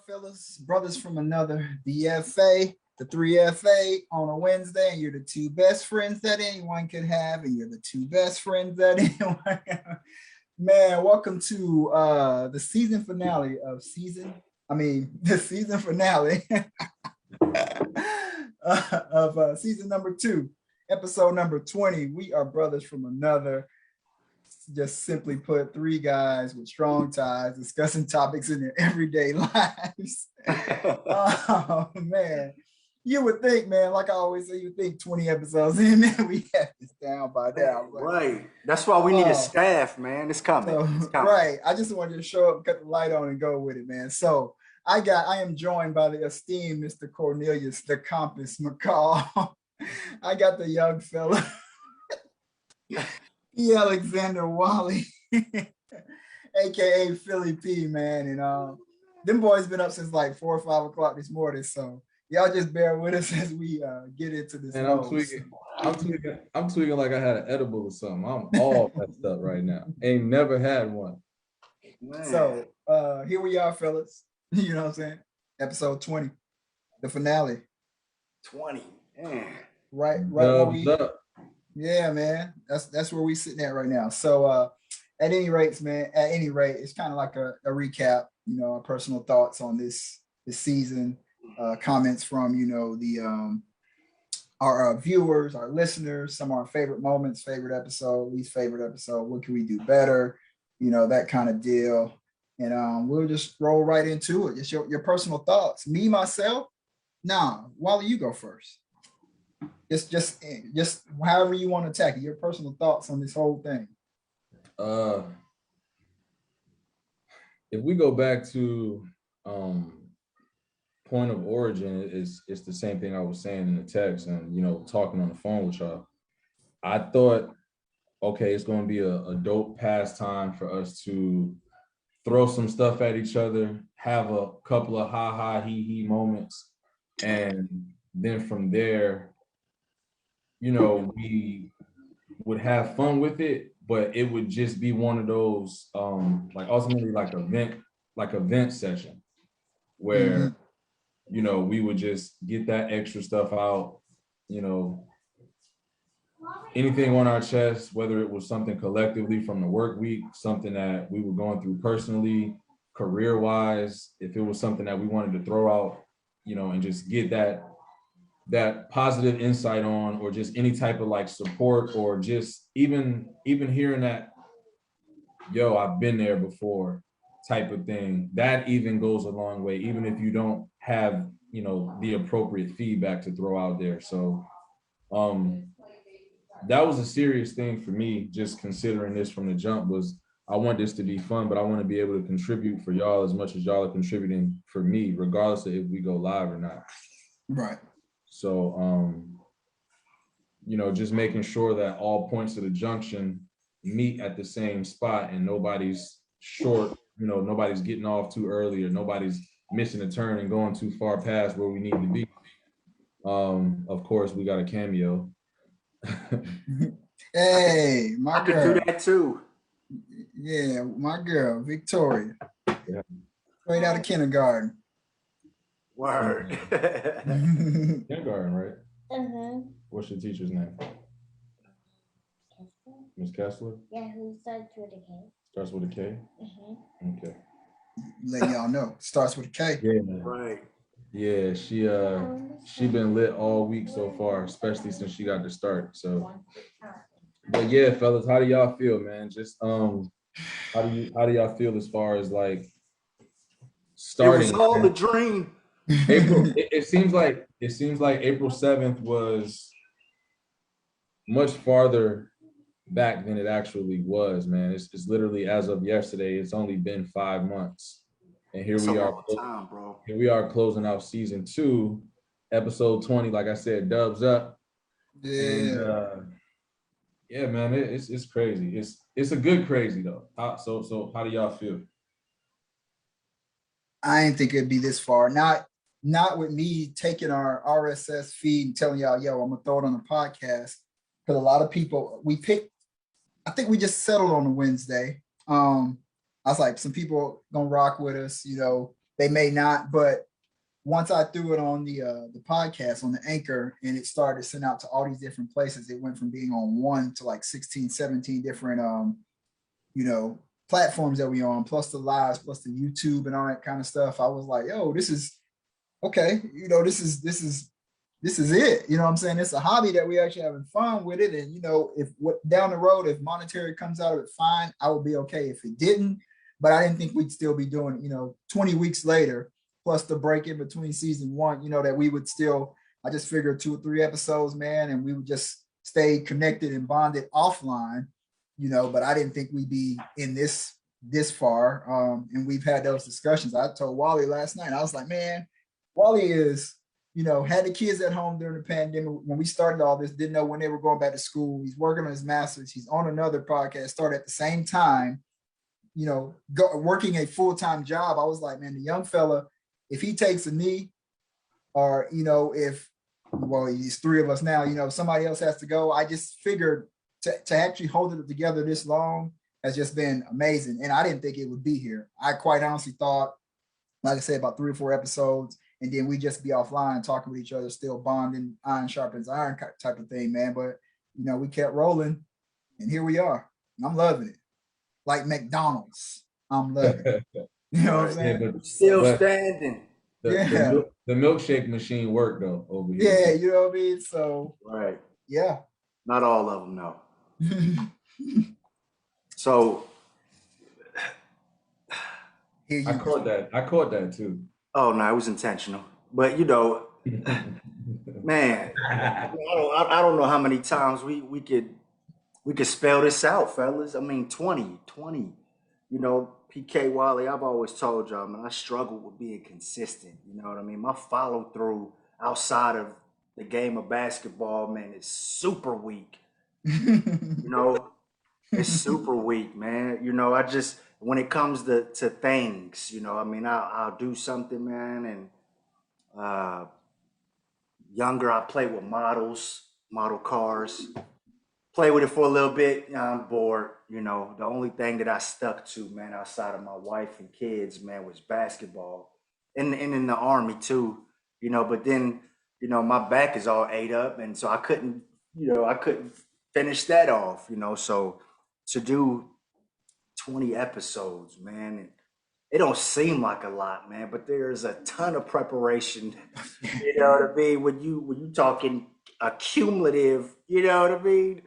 fellas? Brothers from another BFA, the 3FA on a Wednesday, and you're the two best friends that anyone could have, and you're the two best friends that anyone can have. Man, welcome to the season finale of the season finale of season number 2, episode number 20. We are brothers from another. Just simply put, 3 guys with strong ties discussing topics in their everyday lives. Oh man, you would think, man, like I always say, you think 20 episodes in, man, we have this down by now. Right. That's why we need a staff, man. It's coming. It's coming. Right. I just wanted to show up, cut the light on, and go with it, man. So I am joined by the esteemed Mr. Cornelius the Compass McCall. I got the young fella. Alexander Wally, aka Philly P, man, and them boys been up since like 4 or 5 o'clock this morning, so y'all just bear with us as we get into this. And I'm tweaking like I had an edible or something. I'm all messed up right now. Ain't never had one. Man. So here we are, fellas. You know what I'm saying? Episode 20, the finale. 20, man. Right. Yeah, man. That's where we sitting at right now. So at any rate, it's kind of like a recap, our personal thoughts on this season, comments from, our viewers, our listeners, some of our favorite moments, favorite episode, least favorite episode, what can we do better, that kind of deal. And we'll just roll right into it. Just your personal thoughts. Me, myself, Wally, you go first. Just however you want to attack it, your personal thoughts on this whole thing. If we go back to point of origin, it's the same thing I was saying in the text and talking on the phone with y'all. I thought, okay, it's going to be a dope pastime for us to throw some stuff at each other, have a couple of ha he moments, and then from there, we would have fun with it, but it would just be one of those ultimately like event session where we would just get that extra stuff out, anything on our chest, whether it was something collectively from the work week, something that we were going through personally, career-wise, if it was something that we wanted to throw out, and just get that positive insight on, or just any type of like support, or just even hearing that, I've been there before type of thing, that even goes a long way, even if you don't have, the appropriate feedback to throw out there. So that was a serious thing for me, just considering this from the jump, was I want this to be fun, but I want to be able to contribute for y'all as much as y'all are contributing for me, regardless of if we go live or not. Right. So, just making sure that all points of the junction meet at the same spot and nobody's short, nobody's getting off too early, or nobody's missing a turn and going too far past where we need to be. Of course, we got a cameo. Hey, my girl. I could do that too. Yeah, my girl, Victoria. Yeah. Straight out of kindergarten. Word. Kindergarten, right? Mm-hmm. What's your teacher's name? Miss Kessler? Yeah, who starts with a K. Starts with a K? Mm-hmm. Okay. Let y'all know. Starts with a K. Yeah. Right. Yeah, she been lit all week so far, especially since she got to start. So, but yeah, fellas, how do y'all feel, man? Just how do y'all feel as far as like starting? It was all a dream. April, it seems like April 7th was much farther back than it actually was, man. It's literally, as of yesterday, it's only been 5 months. And here we are. Time, bro. Here we are closing out season 2, episode 20. Like I said, dubs up. Yeah. And, yeah, man, it's crazy. It's a good crazy though. So how do y'all feel? I didn't think it'd be this far. Not with me taking our RSS feed and telling y'all, I'm gonna throw it on the podcast. Because a lot of people, I think we just settled on a Wednesday. I was like, some people gonna rock with us, they may not, but once I threw it on the podcast on the Anchor and it started to send out to all these different places, it went from being on one to like 16, 17 different platforms that we on, plus the lives, plus the YouTube and all that kind of stuff. I was like, yo, this is okay. This is it. You know what I'm saying? It's a hobby that we actually having fun with it. And if down the road, if monetary comes out of it, fine, I would be okay. If it didn't, but I didn't think we'd still be doing it, 20 weeks later, plus the break in between season one, that we would still, I just figured 2 or 3 episodes, man, and we would just stay connected and bonded offline, but I didn't think we'd be in this far. And we've had those discussions. I told Wally last night, I was like, man, Wally is, had the kids at home during the pandemic. When we started all this, didn't know when they were going back to school. He's working on his master's. He's on another podcast, started at the same time, working a full-time job. I was like, man, the young fella, if he takes a knee or, he's 3 of us now, somebody else has to go. I just figured to actually hold it together this long has just been amazing. And I didn't think it would be here. I quite honestly thought, like I said, about 3 or 4 episodes, and then we just be offline talking with each other, still bonding, iron sharpens iron type of thing, man. But, we kept rolling and here we are. I'm loving it. Like McDonald's. I'm loving it. You know what I'm saying? Yeah, still standing. The milkshake machine worked though over here. Yeah, you know what I mean? So right. Yeah. Not all of them, no. So I caught that too. Oh no, it was intentional. But man, I don't know how many times we could spell this out, fellas. I mean, 20. PK Wally, I've always told y'all, man, I struggle with being consistent. You know what I mean? My follow through outside of the game of basketball, man, is super weak. It's super weak, man. I just, when it comes to things, I'll do something, man. And younger, I play with model cars. Play with it for a little bit. I'm bored. The only thing that I stuck to, man, outside of my wife and kids, man, was basketball, and in the Army too. But then, my back is all ate up, and so I couldn't finish that off. So to do 20 episodes, man, it don't seem like a lot, man, but there's a ton of preparation. You know what I mean? When you talking accumulative, you know what I mean?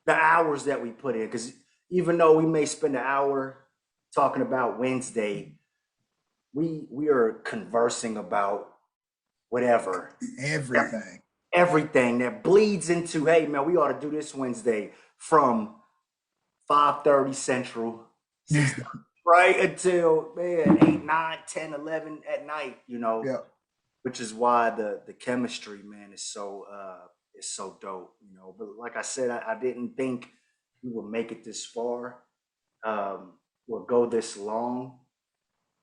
The hours that we put in, because even though we may spend an hour talking about Wednesday, we are conversing about whatever. Everything that bleeds into, hey, man, we ought to do this Wednesday from 5:30 Central, right until, man, 8, 9, 10, 11 at night, Yeah. Which is why the chemistry, man, is so dope, But like I said, I didn't think we would make it this far, or go this long.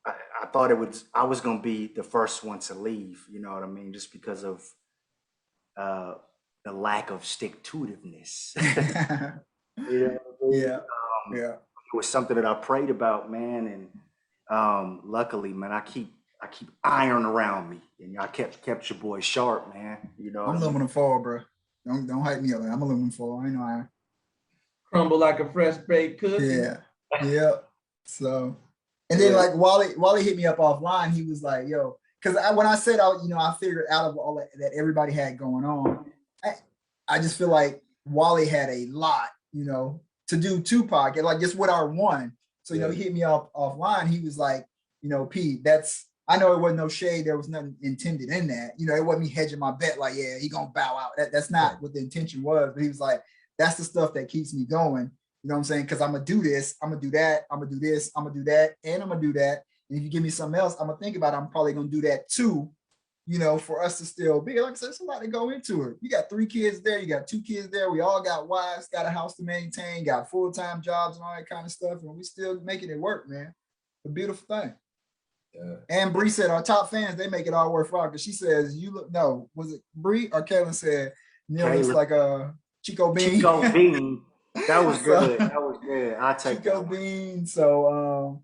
I thought I was gonna be the first one to leave, you know what I mean, just because of the lack of stick-to-itiveness. Yeah. It was something that I prayed about, man, and luckily, man, I keep iron around me, and y'all kept your boy sharp, man. I'm aluminum foil, bro. Don't hype me up. I'm aluminum foil. I ain't no iron. Crumble like a fresh baked cookie. Yeah. So, and then like Wally hit me up offline. He was like, "Yo," because when I said I figured out of all that everybody had going on, I just feel like Wally had a lot, to do 2 podcasts, like just with our one. So he hit me up offline. He was like, P, I know it wasn't no shade. There was nothing intended in that. It wasn't me hedging my bet like, yeah, he gonna bow out. That's not what the intention was. But he was like, that's the stuff that keeps me going. You know what I'm saying? Because I'm gonna do this, I'm gonna do that, I'm gonna do this, I'm gonna do that, and I'm gonna do that. And if you give me something else, I'm gonna think about it. I'm probably gonna do that too. For us to still be, like I said, it's a lot to go into it. You got 3 kids there, you got 2 kids there. We all got wives, got a house to maintain, got full-time jobs and all that kind of stuff, and we still making it work, man. A beautiful thing. Yeah. And Bree said our top fans, they make it all worthwhile, because she says was it Bree or Kaylin said Neil looks like a Chico Bean. Chico Bean. That was good. That was good. I'll take Chico Bean. So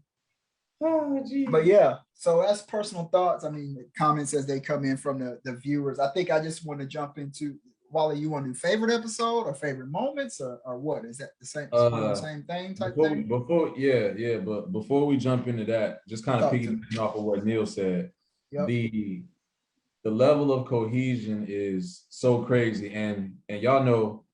Oh, geez. But yeah, so that's personal thoughts. I mean, the comments as they come in from the viewers. I think I just want to jump into, Wally, you want to do favorite episode or favorite moments or what? Is that the same thing type thing? But before we jump into that, just kind of piggybacking off of what Neil said, Yep. the level of cohesion is so crazy. And y'all know,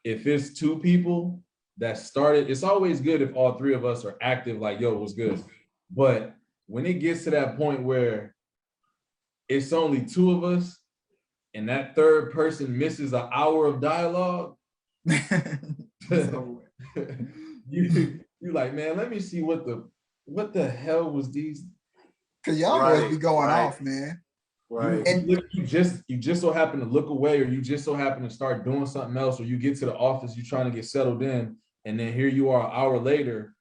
if it's two people that started, it's always good if all three of us are active, like, yo, what's good? But when it gets to that point where it's only two of us and that third person misses an hour of dialogue, you like, man, let me see what the hell was these. Because y'all always be going off, man. Right. And you just so happen to look away, or you just so happen to start doing something else, or you get to the office, you're trying to get settled in, and then here you are an hour later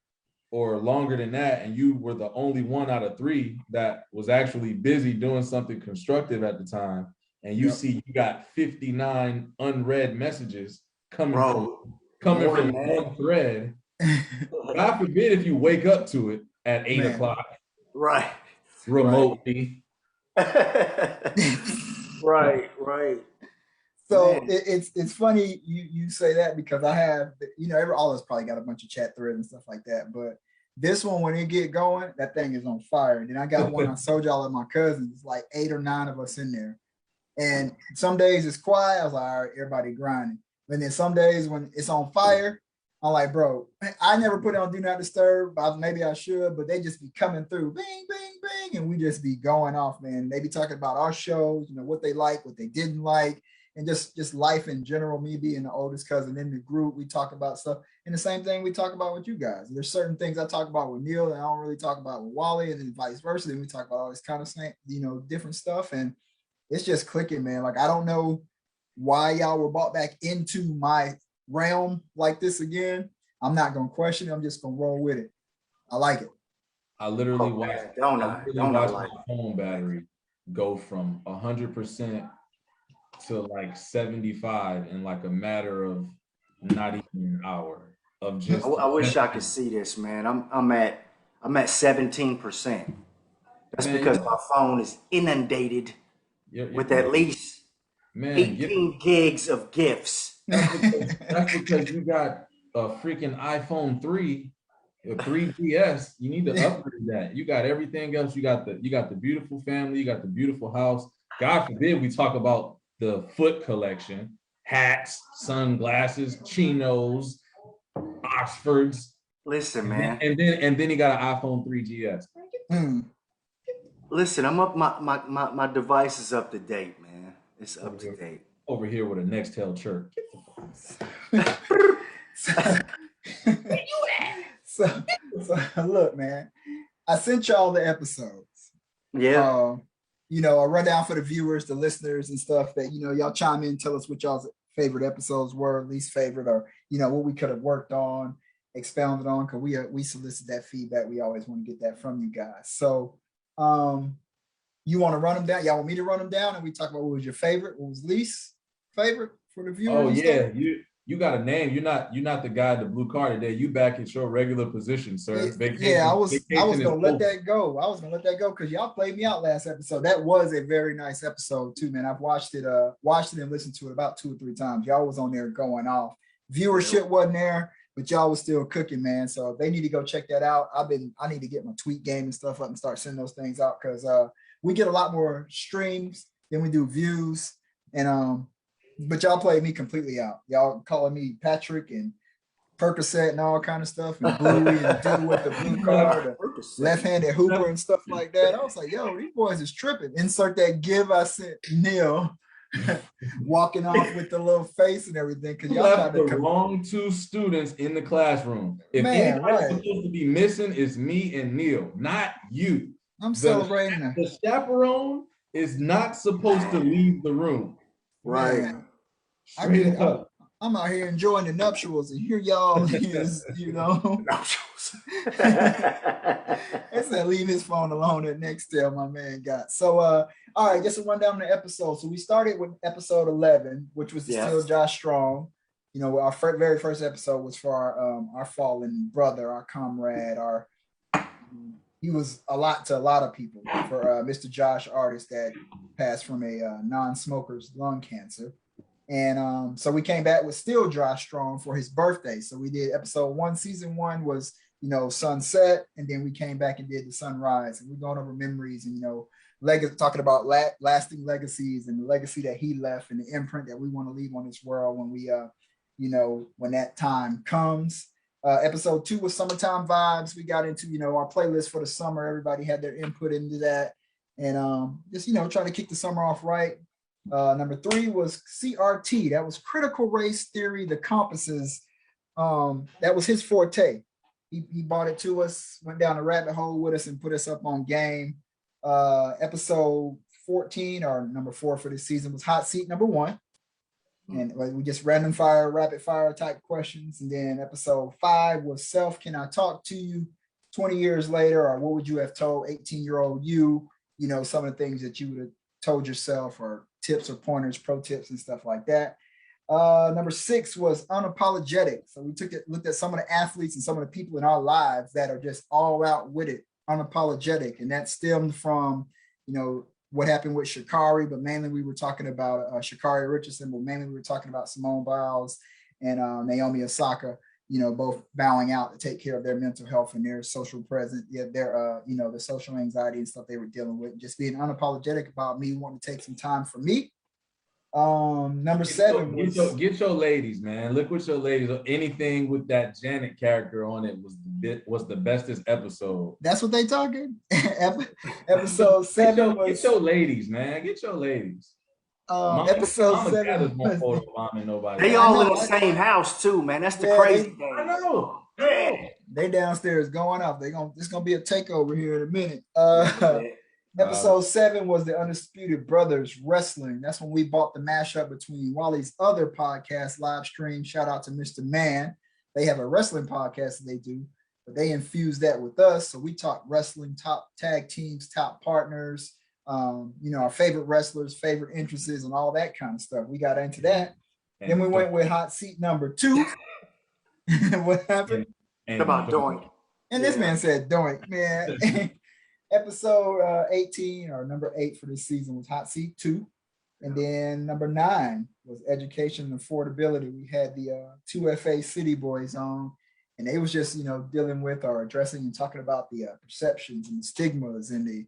or longer than that, and you were the only one out of three that was actually busy doing something constructive at the time, and you see you got 59 unread messages coming from one thread. God forbid if you wake up to it at 8 o'clock. Right. Remotely. Right. So it's funny you say that, because I have, all of us probably got a bunch of chat threads and stuff like that, but this one, when it get going, that thing is on fire. And then I got one I told y'all of my cousins. It's like 8 or 9 of us in there, and some days it's quiet. I was like, all right, everybody grinding. And then some days when it's on fire, I'm like, bro, I never put it on do not disturb. Maybe I should, but they just be coming through, bing, bing, bing, and we just be going off, man. They be talking about our shows, what they like, what they didn't like, and just life in general. Me being the oldest cousin in the group, we talk about stuff, and the same thing we talk about with you guys. There's certain things I talk about with Neil that I don't really talk about with Wally, and then vice versa. Then we talk about all this kind of same, different stuff, and it's just clicking, man. Like, I don't know why y'all were brought back into my realm like this again. I'm not gonna question it. I'm just gonna roll with it. I like it. I literally watched my phone battery go from 100% to like 75 in like a matter of not even an hour of just. I wish I could see this, man. I'm at 17%. That's because my phone is inundated with at least 18 gigs of GIFs. That's because you got a freaking iPhone 3, a 3GS. You need to upgrade that. You got everything else. You got the beautiful family. You got the beautiful house. God forbid we talk about the foot collection: hats, sunglasses, chinos, Oxfords. Listen, man. And then he got an iPhone 3GS. Listen, I'm up. My device is up to date, man. It's up to date. Over here with a Nextel chirp. So look, man, I sent y'all the episodes. Yeah. A rundown for the viewers, the listeners and stuff that, y'all chime in, tell us what y'all's favorite episodes were, least favorite, or, what we could have worked on, expounded on, because we solicit that feedback. We always want to get that from you guys. So you want to run them down? Y'all want me to run them down and we talk about what was your favorite, what was least favorite for the viewers? Oh yeah, you got a name. You're not the guy in the blue car today. You back at your regular position, sir. I was gonna let that go. I was gonna let that go because y'all played me out last episode. That was a very nice episode too, man. I've watched it and listened to it about 2 or 3 times. Y'all was on there going off. Viewership wasn't there, but y'all was still cooking, man. So they need to go check that out. I need to get my tweet game and stuff up and start sending those things out, because we get a lot more streams than we do views. And but y'all played me completely out. Y'all calling me Patrick and Percocet and all kind of stuff, and Bluey and dude with the blue card, left-handed hooper and stuff like that. I was like, yo, these boys is tripping. Insert that give I sent Neil walking off with the little face and everything. Because y'all left the wrong 2 students in the classroom. If anybody's supposed to be missing, it's me and Neil, not you. I'm celebrating that. The chaperone is not supposed to leave the room. Right. I'm out here enjoying the nuptials, and here y'all is, nuptials. I said leave his phone alone at Nextel, my man got. So all right, just to run down the episode. So we started with episode 11, which was Still Josh Strong. Our very first episode was for our fallen brother, our comrade, our he was a lot to a lot of people. For Mr. Josh Artist that passed from a non-smoker's lung cancer. And so we came back with still Josh Strong for his birthday. So we did episode 1, season 1 was, sunset. And then we came back and did the sunrise. And we're going over memories and, talking about lasting legacies and the legacy that he left and the imprint that we want to leave on this world when we, when that time comes. Episode 2 was summertime vibes. We got into, our playlist for the summer. Everybody had their input into that. And just, trying to kick the summer off right. Number 3 was CRT. That was critical race theory, the compasses. That was his forte. He brought it to us, went down a rabbit hole with us and put us up on game. Episode 14 or number 4 for this season was hot seat number 1. And we just rapid fire type questions. And then episode 5 was self, can I talk to you 20 years later? Or what would you have told 18-year-old you, some of the things that you would have told yourself, or tips or pointers, pro tips and stuff like that. Number 6 was unapologetic. So we looked at some of the athletes and some of the people in our lives that are just all out with it, unapologetic. And that stemmed from, what happened with Sha'Carri, but mainly we were talking about Sha'Carri Richardson, but mainly we were talking about Simone Biles and Naomi Osaka, both bowing out to take care of their mental health and their social presence, their, the social anxiety and stuff they were dealing with, just being unapologetic about me wanting to take some time for me. Number 7 was get your ladies, man. Look with your ladies. Anything with that Janet character on it was the bestest episode. That's what they talking. Episode 7 was get your ladies, man. Get your ladies. Episode 7 they all in the same house too, man. That's the crazy thing. I know. They downstairs going up. It's gonna be a takeover here in a minute. Episode 7 was the Undisputed Brothers Wrestling. That's when we bought the mashup between Wally's other podcast live stream. Shout out to Mr. Man. They have a wrestling podcast that they do, but they infused that with us. So we talk wrestling, top tag teams, top partners, our favorite wrestlers, favorite interests, and all that kind of stuff. We got into that. Then we went with hot seat number 2. What happened? About Doink. And this man said Doink, man. Episode 18 or number 8 for this season was hot seat 2. And then number 9 was education and affordability. We had the 2FA City Boys on, and they was just, dealing with or addressing and talking about the perceptions and the stigmas and the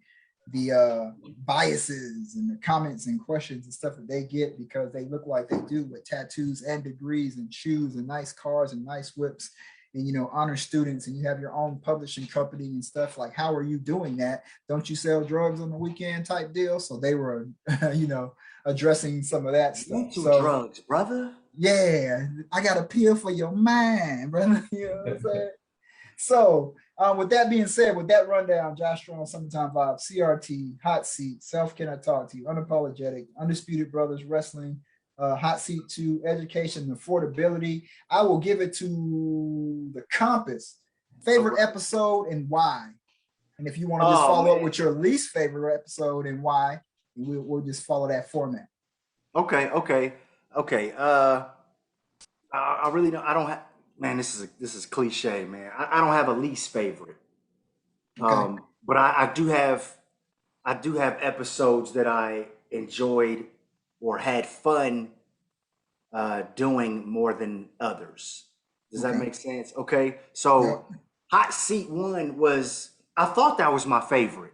biases and the comments and questions and stuff that they get because they look like they do with tattoos and degrees and shoes and nice cars and nice whips and, honor students, and you have your own publishing company and stuff. Like, how are you doing that? Don't you sell drugs on the weekend type deal? So they were, addressing some of that stuff. So, drugs, brother? Yeah, I got a pill for your mind, brother. You know what I'm saying? So with that being said, with that rundown, Josh Strong, Summertime Vibe, CRT, Hot Seat, Self Can I Talk to You, Unapologetic, Undisputed Brothers Wrestling, Hot Seat 2, Education and Affordability. I will give it to the Compass. Favorite episode and why? And if you want to just follow up with your least favorite episode and why, we'll just follow that format. Okay. I really don't. I don't have. Man, this is cliche, man. I don't have a least favorite. Okay. But I do have episodes that I enjoyed or had fun doing more than others. Does that make sense? Okay. So Hot Seat 1 was, I thought that was my favorite.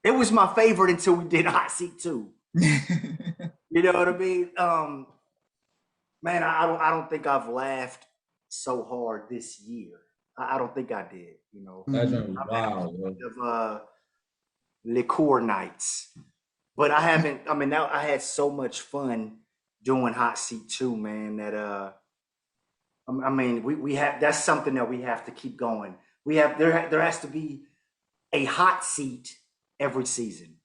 It was my favorite until we did Hot Seat 2. You know what I mean? Man, I don't think I've laughed so hard this year. I don't think I did, Of liqueur nights. But I haven't, now I had so much fun doing Hot Seat 2, man, that we have, that's something that we have to keep going. There has to be a hot seat every season.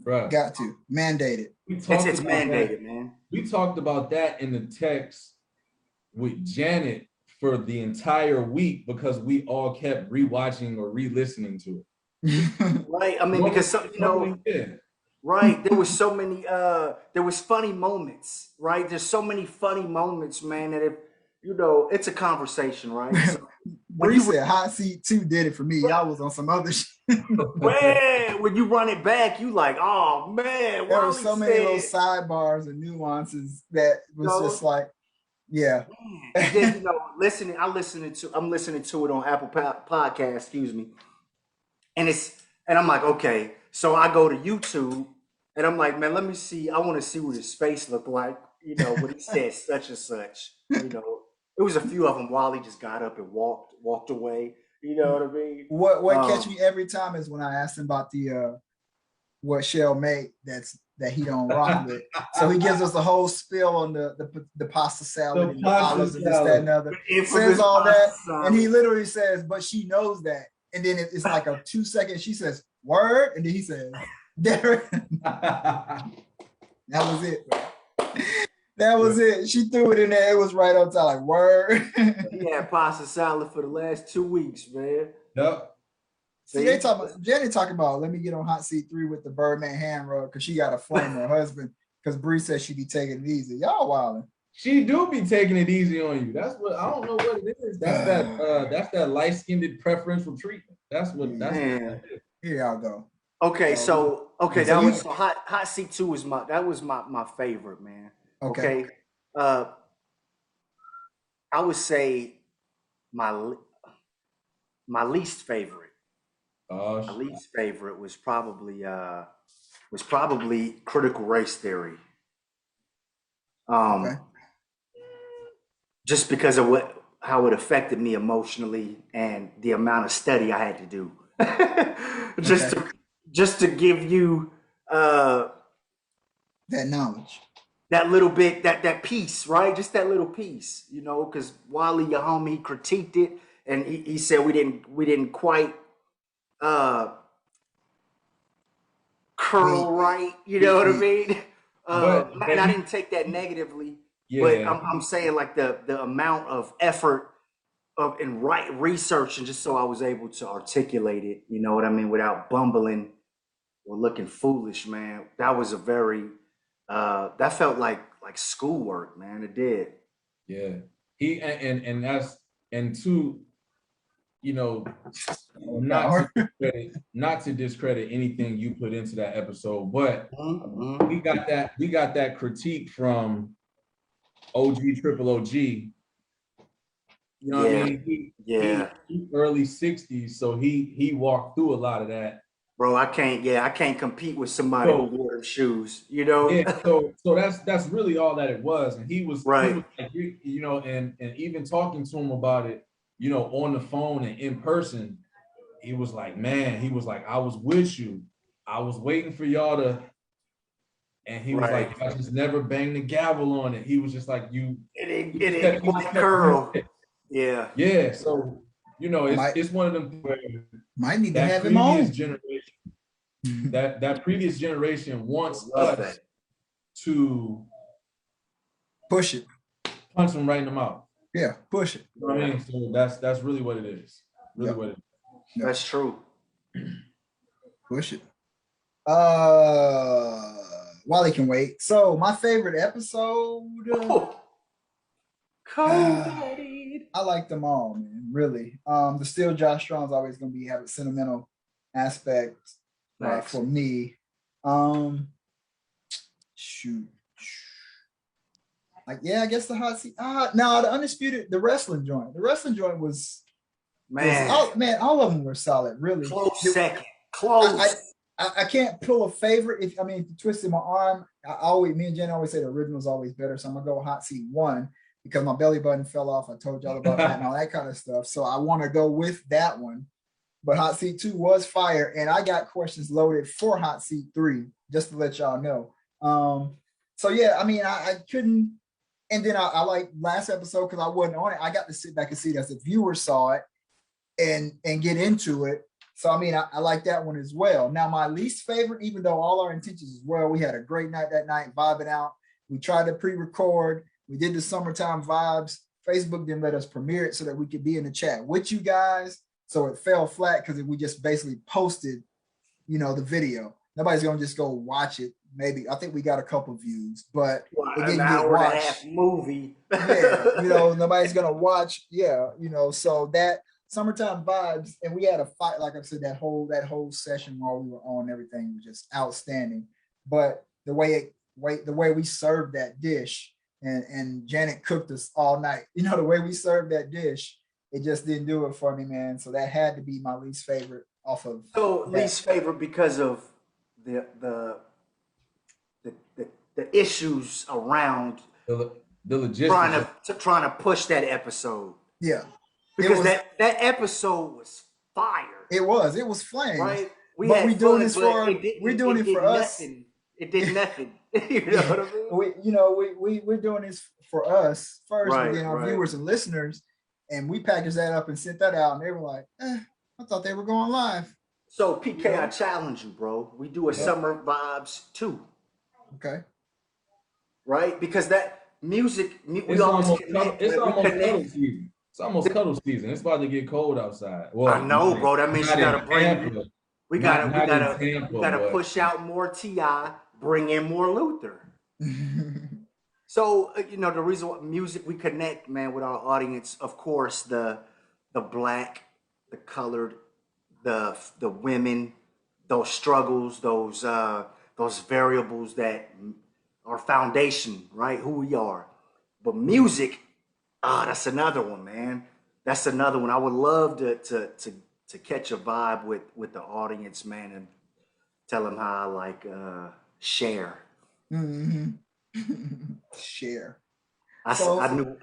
Bruh. Got to mandate it. It's mandated, man. We talked about that in the text with Janet for the entire week because we all kept rewatching or re-listening to it. Right. Because right. There was so many. There was funny moments. Right. There's so many funny moments, man. That if it's a conversation, right? So, Bree said Hot Seat 2 did it for me. Y'all was on some other shit. Man, when you run it back, you like, oh man. There were so many little sidebars and nuances that was just like, yeah. And then, I'm listening to it on Apple Podcast, excuse me. And I'm like, okay. So I go to YouTube and I'm like, man, let me see. I want to see what his face looked like, when he said such and such, It was a few of them while he just got up and walked away. You know what I mean? What catch me every time is when I asked him about the what Shell made that he don't rock with. So he gives us the whole spiel on the pasta salad and the olives and this, that, and other. Says all that, and he literally says, but she knows that. And then it's like a 2 second, she says, word, and then he says, Derek. That was it. That was it. She threw it in there. It was right on time, like word. He had pasta salad for the last 2 weeks, man. Yep. See, Jenny talking about, let me get on Hot Seat 3 with the Birdman hand rub because she got to flame her husband because Bree says she be taking it easy. Y'all wilding. She do be taking it easy on you. That's what I don't know what it is. That's that light-skinned preferential treatment. That's what that is. Here y'all go. Okay, so Hot Seat 2 was my favorite, man. Okay. I would say my least favorite. My least favorite was probably critical race theory. Just because of how it affected me emotionally and the amount of study I had to do. just to give you that knowledge. That little bit, that piece, right? Just that little piece, because Wally, your homie, critiqued it, and he said we didn't quite curl right. You know what I mean? And I didn't take that negatively, but I'm saying like the amount of effort and right research, and just so I was able to articulate it. You know what I mean? Without bumbling or looking foolish, man. That was a very that felt like schoolwork, man. It did. Yeah. Not to discredit anything you put into that episode, but we got that critique from OG Triple OG. You know what I mean? He early 60s, so he walked through a lot of that. Bro, I can't compete with somebody who wore them shoes, Yeah, so that's really all that it was. And he was right. He was and even talking to him about it, on the phone and in person, he was like, man, I was with you. I was waiting for y'all to, and he was like, I just never banged the gavel on it. He was just like, it didn't quite curl. Yeah. Yeah. So, it's one of them where might need to have him on. That previous generation wants us to push it, punch them right in the mouth. Yeah, push it. You know what I mean? So that's really what it is. What it is. Yep. That's true. Push it. Wally can wait. So my favorite episode. I like them all, man. Really. The still Josh Strong's always gonna have a sentimental aspect for me. Shoot. I guess the Hot Seat. No, the Undisputed, the wrestling joint. The wrestling joint was all of them were solid, really. Close second. Close. I can't pull a favorite. If you twisted my arm, me and Jen always say the original's always better. So I'm gonna go Hot Seat 1 because my belly button fell off. I told y'all about that and all that kind of stuff. So I want to go with that one. But Hot Seat 2 was fire, and I got questions loaded for Hot Seat 3, just to let y'all know. So yeah, I couldn't. And then I like last episode because I wasn't on it. I got to sit back and see it as the viewer saw it and get into it. So I like that one as well. Now my least favorite, even though all our intentions as well, we had a great night that night, vibing out. We tried to pre-record. We did the summertime vibes. Facebook didn't let us premiere it so that we could be in the chat with you guys. So it fell flat because we just basically posted, the video. Nobody's gonna just go watch it. Maybe I think we got a couple views, but it didn't get watched. An hour and a half movie. Yeah, nobody's gonna watch. Yeah, so Summertime vibes, and we had a fight. Like I said, that whole session while we were on, everything was just outstanding. But the way we served that dish, and Janet cooked us all night. You know, the way we served that dish, it just didn't do it for me, man. So that had to be my least favorite off of. So least favorite because of the issues around the logistics trying to push that episode. Yeah, because that episode was fire. It was flame, right? We're doing this for us. It did nothing. You know what I mean? We're doing this for us first, right, and then our viewers and listeners, and we packaged that up and sent that out, and they were like, I thought they were going live. So PK, I challenge you, bro. We do a summer vibes too. Okay. Right? Because that music, it's almost cuddle season. It's almost cuddle season. It's about to get cold outside. Well, I know, bro. That means you gotta bring. We gotta push out more T.I., bring in more Luther. So the reason why music we connect, man, with our audience, of course, the black, the colored, the women, those struggles, those variables that are foundation, right? Who we are. But music, that's another one, man. That's another one. I would love to catch a vibe with the audience, man, and tell them how I like share. Mm-hmm. Share. I knew.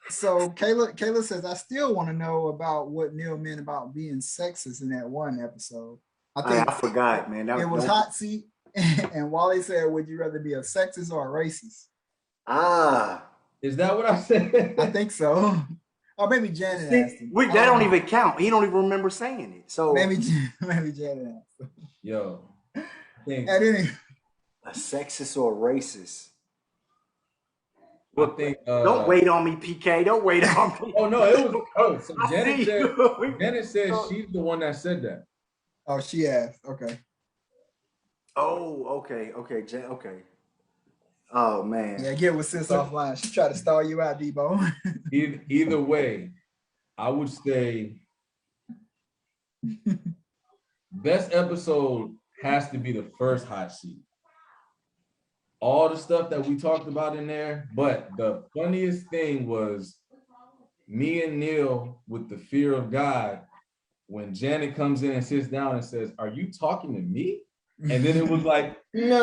So Kayla says, I still want to know about what Neil meant about being sexist in that one episode. I forgot, man. It was hot seat, and Wally said, would you rather be a sexist or a racist? Is that what I said? I think so. Or maybe Janet asked him. That don't even count. He don't even remember saying it. So maybe Janet asked him. Yo. A sexist or a racist? I think don't wait on me, PK. Don't wait on me. Oh no, it was so Janet said she's the one that said that. Oh, she asked. Okay. Oh, okay. Okay. Oh man. Yeah, get with sis offline. She tried to stall you out, Debo. Either way, I would say best episode has to be the first hot seat. All the stuff that we talked about in there, but the funniest thing was me and Neil with the fear of God when Janet comes in and sits down and says, "Are you talking to me?" And then it was like, no.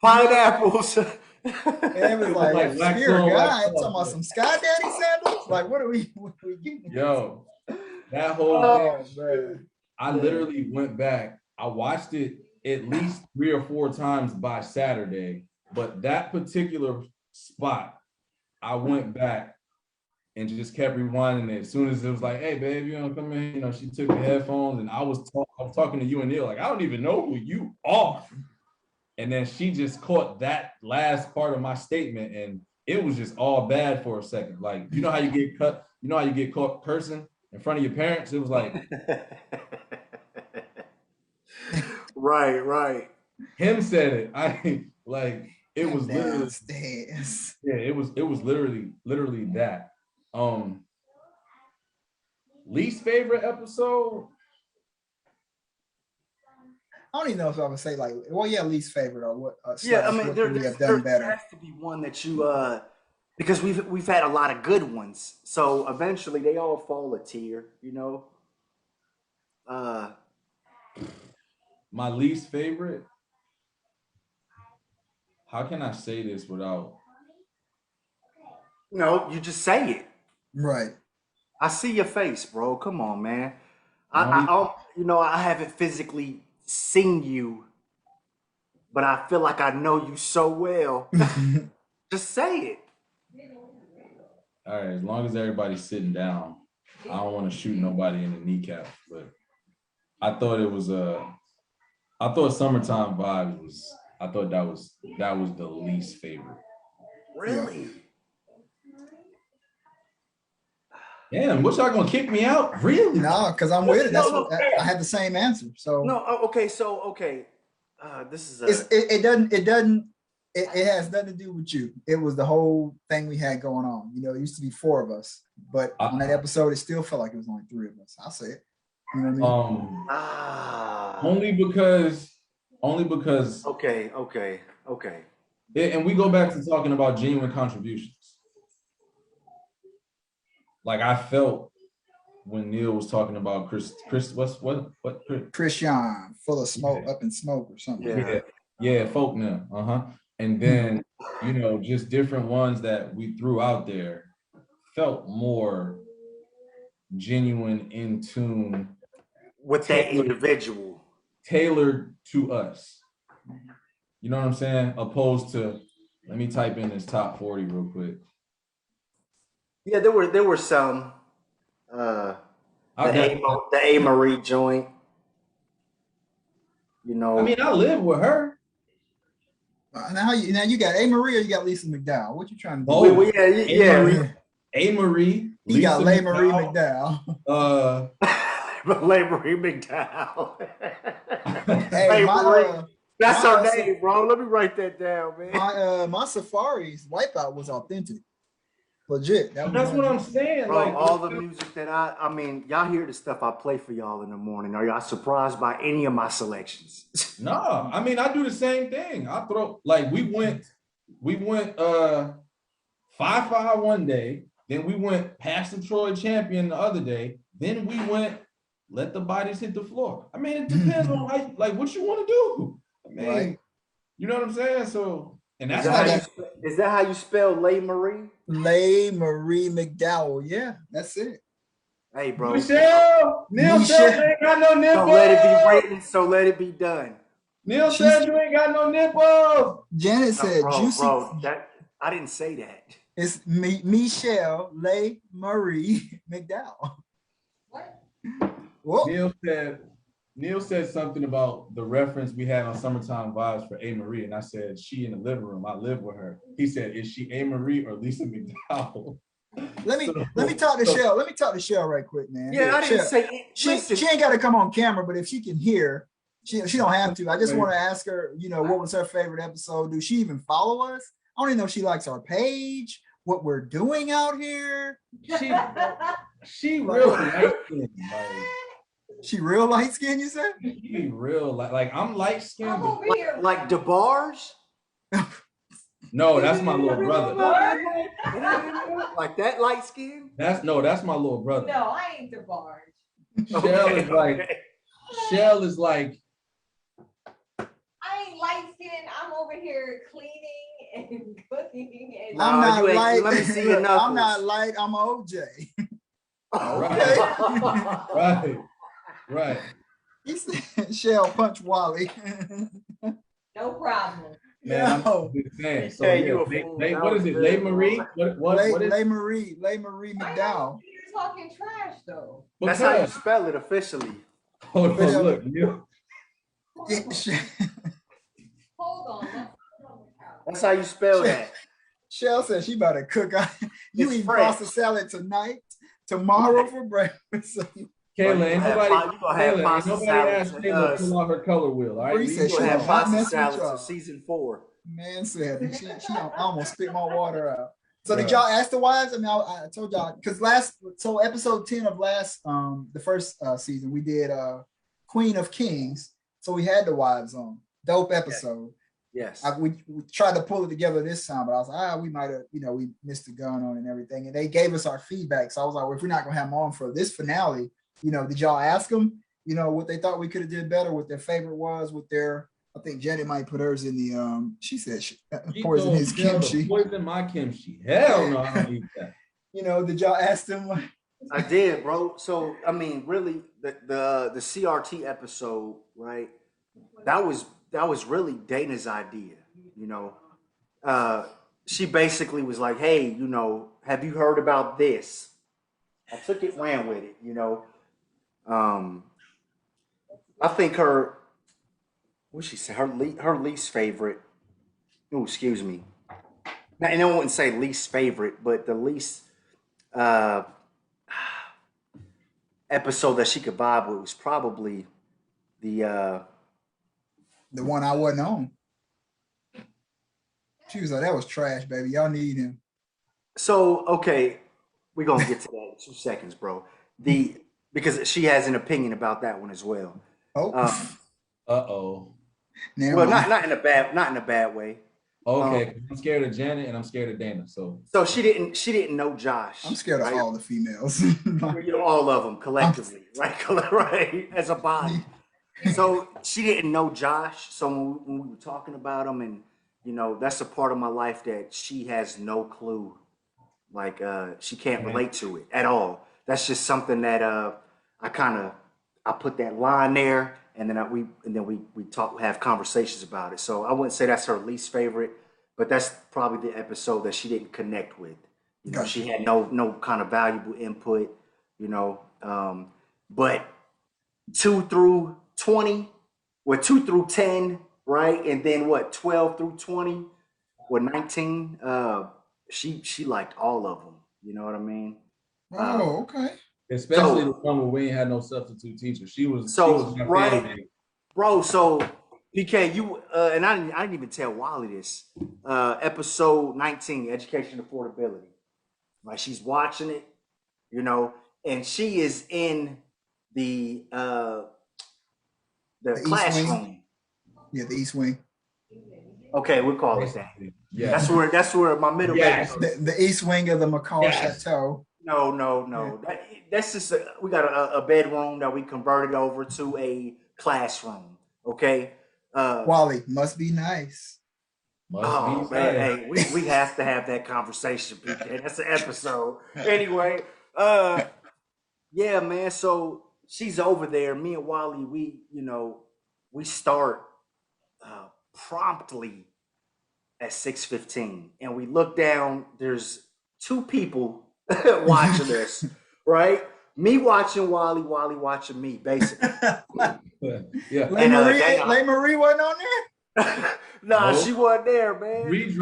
Pineapples. And it was like fear of God, talking about some Sky Daddy sandals. Like, what are we getting? Yo, that whole thing, man. I literally went back. I watched it at least 3 or 4 times by Saturday, but that particular spot, I went back and just kept rewinding it. As soon as it was like, "Hey, babe, come in," she took the headphones, and I was talking to you and Neil, like, I don't even know who you are. And then she just caught that last part of my statement, and it was just all bad for a second. Like, you know how you get cut? You know how you get caught cursing in front of your parents? It was like, right. Him said it. It was literally. Yeah, it was literally that. Least favorite episode? I don't even know if I would say least favorite or what. There have done better. Has to be one that you because we've had a lot of good ones, so eventually they all fall a tier, My least favorite. How can I say this without? No, you just say it. Right. I see your face, bro. Come on, man. I haven't physically seen you, but I feel like I know you so well. Just say it. All right, as long as everybody's sitting down, I don't want to shoot nobody in the kneecap, but I thought Summertime Vibes that was the least favorite. Really? Damn, what y'all gonna kick me out? Really? No, because I'm with it. I had the same answer. So no, okay. So this is it doesn't it has nothing to do with you. It was the whole thing we had going on. You know, it used to be 4 of us, but on that episode, it still felt like it was only 3 of us. I'll say it. You know what I mean? Only because. Okay. And we go back to talking about genuine contributions. Like I felt when Neil was talking about Chris, what? Christian, full of smoke, up in smoke or something. Yeah, folk now. And then, you know, just different ones that we threw out there felt more genuine, in tune with that individual, tailored to us. You know what I'm saying? Opposed to, let me type in this top 40 real quick. Yeah, there were some. The A. Marie joint. You know, I mean, I live with her. Now you got A. Marie or you got Lisa McDowell? What you trying to do? Oh, yeah. A. Marie. He got Leigh Marie McDowell. Leigh Marie McDowell. Hey, that's her name, bro. Let me write that down, man. My Safari's Wipeout was authentic. Legit. That's what I'm saying. Bro, like all the music that I mean, y'all hear the stuff I play for y'all in the morning. Are y'all surprised by any of my selections? No, I mean, I do the same thing. I throw, like, we went 5-5 one day, then we went Pastor Troy Champion the other day, then we went Let the Bodies Hit the Floor. I mean, it depends on how, like, what you want to do. I mean, right. You know what I'm saying? So, and that's is that how you spell Leigh Marie? Leigh Marie McDowell. Yeah, that's it. Hey, bro. Neil said you ain't got no nipples. So let it be written, so let it be done. Neil said you ain't got no nipples. Janet said juicy. Bro, I didn't say that. It's Michelle Leigh Marie McDowell. What? Neil said something about the reference we had on Summertime Vibes for A. Marie, and I said, she in the living room, I live with her. He said, is she A. Marie or Lisa McDowell? Let me talk to Shell. Let me talk to Shell right quick, man. Yeah, I didn't say she ain't got to come on camera, but if she can hear, she don't have to. I just want to ask her, you know, what was her favorite episode? Do she even follow us? I don't even know if she likes our page, what we're doing out here. She real light skinned. She real light skinned, you said? She real like I'm light skinned. Like DeBarge? No, that's my little brother. Like that light skin? That's my little brother. No, I ain't DeBarge. Shell is like. I ain't light skinned. I'm over here cleaning and cooking. And I'm not light. Let me see your knuckles. I'm not light. I'm OJ. Okay. Right. He said, "Shell punch Wally." No problem. Man, I'm just saying. So what is it? Leigh Marie? What is Leigh Marie McDowell. You're talking trash though. That's how you spell it officially. Hold on, look. Hold on. That's how you spell that. Shell said she about to cook. You eat pasta salad tonight, tomorrow for breakfast. Kayla, ain't nobody asked Kayla to pull out her color wheel. All right, we said she have pasta salad for season 4. Man said she almost spit my water out. So did y'all ask the wives? I mean, I told y'all because episode 10 of the first season we did Queen of Kings. So we had the wives on. Dope episode. Yes. We tried to pull it together this time, but I was like, we might have, we missed the gun on it and everything. And they gave us our feedback. So I was like, well, if we're not gonna have them on for this finale, did y'all ask them, what they thought we could have did better, what their favorite was, I think Janet might put hers in the she said poison his kimchi. Poison my kimchi. Hell no, I don't eat that. Did y'all ask them? I did, bro. So I mean, really, the CRT episode, right? That was really Dana's idea. She basically was like, "Hey, have you heard about this?" I took it, ran with it. I think what she said, her least favorite. Oh, excuse me. And I wouldn't say least favorite, but the least episode that she could vibe with was probably the one I wasn't on. She was like, that was trash, baby. Y'all need him. So, okay, we're gonna get to that in 2 seconds, bro. Because she has an opinion about that one as well. Oh, Uh-oh. never Well, mind. not in a bad way. Okay, I'm scared of Janet and I'm scared of Dana. So she didn't know Josh. I'm scared right? of all the females. You know, all of them collectively, right? Right, as a body. So she didn't know Josh. So when we were talking about him, and you know, that's a part of my life that she has no clue. Like she can't relate to it at all. That's just something that I put that line there, and then we talk, have conversations about it. So I wouldn't say that's her least favorite, but that's probably the episode that she didn't connect with. You know, she had no kind of valuable input. You know, but 2 through 20, or 2 through 10, right, and then what 12 through 20, or 19. She liked all of them. You know what I mean? Oh, okay. especially the one where we ain't had no substitute teacher. She was my right, favorite. bro. So PK, you and I didn't even tell Wally this. Episode 19, education affordability. Like she's watching it, you know, and she is in the classroom. Yeah, the East Wing. Okay, we'll call it that. Yeah, That's where my middle baby. The East Wing of the McCall Chateau. No. That's just we got a bedroom that we converted over to a classroom. Okay. Wally must be nice. Man, hey, we have to have that conversation, PK. That's an episode. Anyway, yeah, man. So she's over there. Me and Wally, we start promptly at 6:15, and we look down. There's 2 people watching this, right? Me watching Wally, Wally watching me, basically. Yeah. Lay Marie wasn't on there? Nah, she wasn't there, man. Bree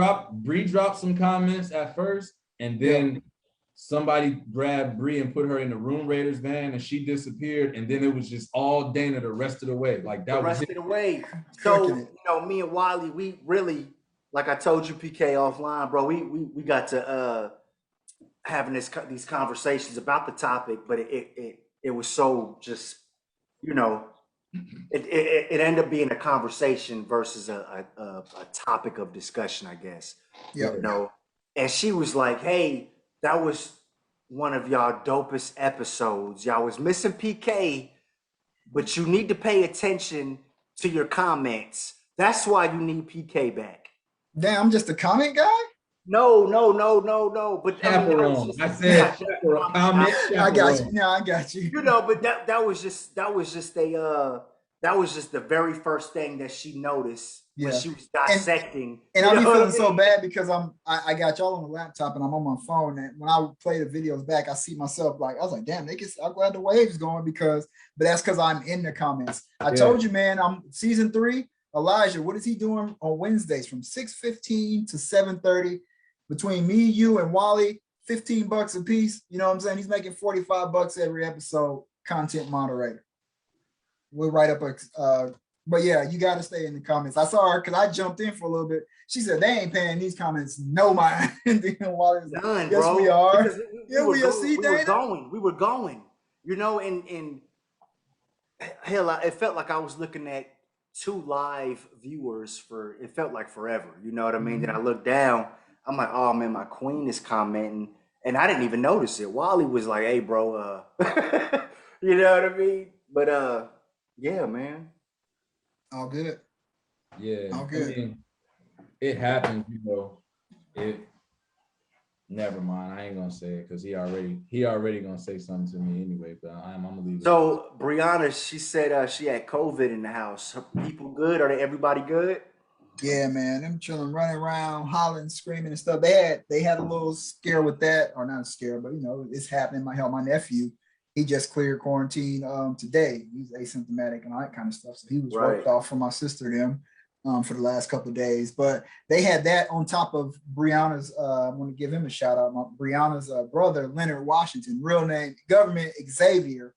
dropped some comments at first, and then somebody grabbed Bree and put her in the Room Raiders van, and she disappeared. And then it was just all Dana the rest of the way. Like that was the way. So me and Wally, we really, like I told you, PK offline, bro. We got to having these conversations about the topic, but it was so just, it ended up being a conversation versus a topic of discussion, I guess. Yeah. You know, and she was like, "Hey, that was one of y'all dopest episodes. Y'all was missing PK, but you need to pay attention to your comments. That's why you need PK back." Damn, I'm just a comment guy? No. But I said chaperone. Comment. I got you. No, I got you. You know, but that was just the very first thing that she noticed when she was dissecting. And I'll be feeling so bad because I got y'all on the laptop and I'm on my phone. And when I play the videos back, I see myself I was like, damn, I'm glad the wave's going but that's because I'm in the comments. I told you, man, I'm season 3. Elijah, what is he doing on Wednesdays from 6:15 to 7:30 between me, you, and Wally? $15 a piece. You know what I'm saying? He's making $45 every episode. Content moderator. We'll write up but yeah, you got to stay in the comments. I saw her because I jumped in for a little bit. She said they ain't paying these comments no mind. And then Wally was like, yes, bro. We are. We were going. You know, and hell, it felt like I was looking at 2 live viewers it felt like forever. You know what I mean? Then I looked down. I'm like, oh man, my queen is commenting, and I didn't even notice it. Wally was like, hey, bro, you know what I mean? But yeah, man. All good. Yeah. All good. I mean, it happens, never mind. I ain't gonna say it because he already gonna say something to me anyway, but I'm gonna leave it. So Brianna, she said she had COVID in the house. Her people good? Are everybody good? Yeah, man. Them children running around, hollering, screaming and stuff. They had a little scare with that, or not a scare, but it's happening. My nephew, he just cleared quarantine today. He's asymptomatic and all that kind of stuff. So he was worked off from my sister them for the last couple of days. But they had that on top of Brianna's. I want to give him a shout out. Brianna's brother, Leonard Washington, real name, government Xavier,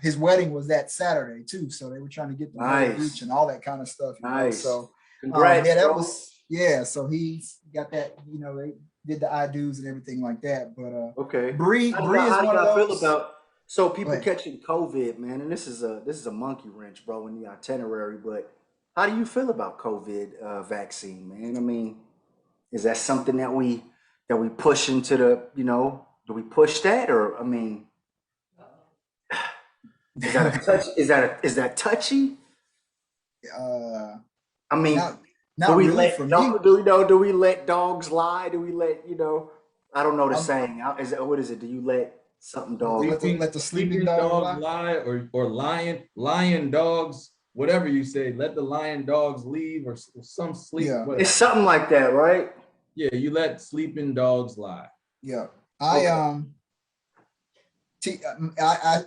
his wedding was that Saturday too. So they were trying to get the reach and all that kind of stuff. Nice. So congrats, that was Yeah, so he's got that, they did the I do's and everything like that. But Okay. Bree is How do one of y'all feel those. about so Go people ahead. catching COVID, man? And this is a monkey wrench, bro, in the itinerary. But how do you feel about COVID vaccine, man? I mean, is that something that we push into the, do we push that, or I mean, is that a touch? Is that touchy? uh I mean, not do not we really let for me. do we let dogs lie? Do we let I don't know the I'm saying. Is it, what is it? Do you let something dog? Sleeping, let the sleeping sleeping dog dogs lie. lie, or lion dogs, whatever you say. Let the lion dogs leave, or some sleep. Yeah, It's What? something like that, right? Yeah, you let sleeping dogs lie. yeah. I Okay.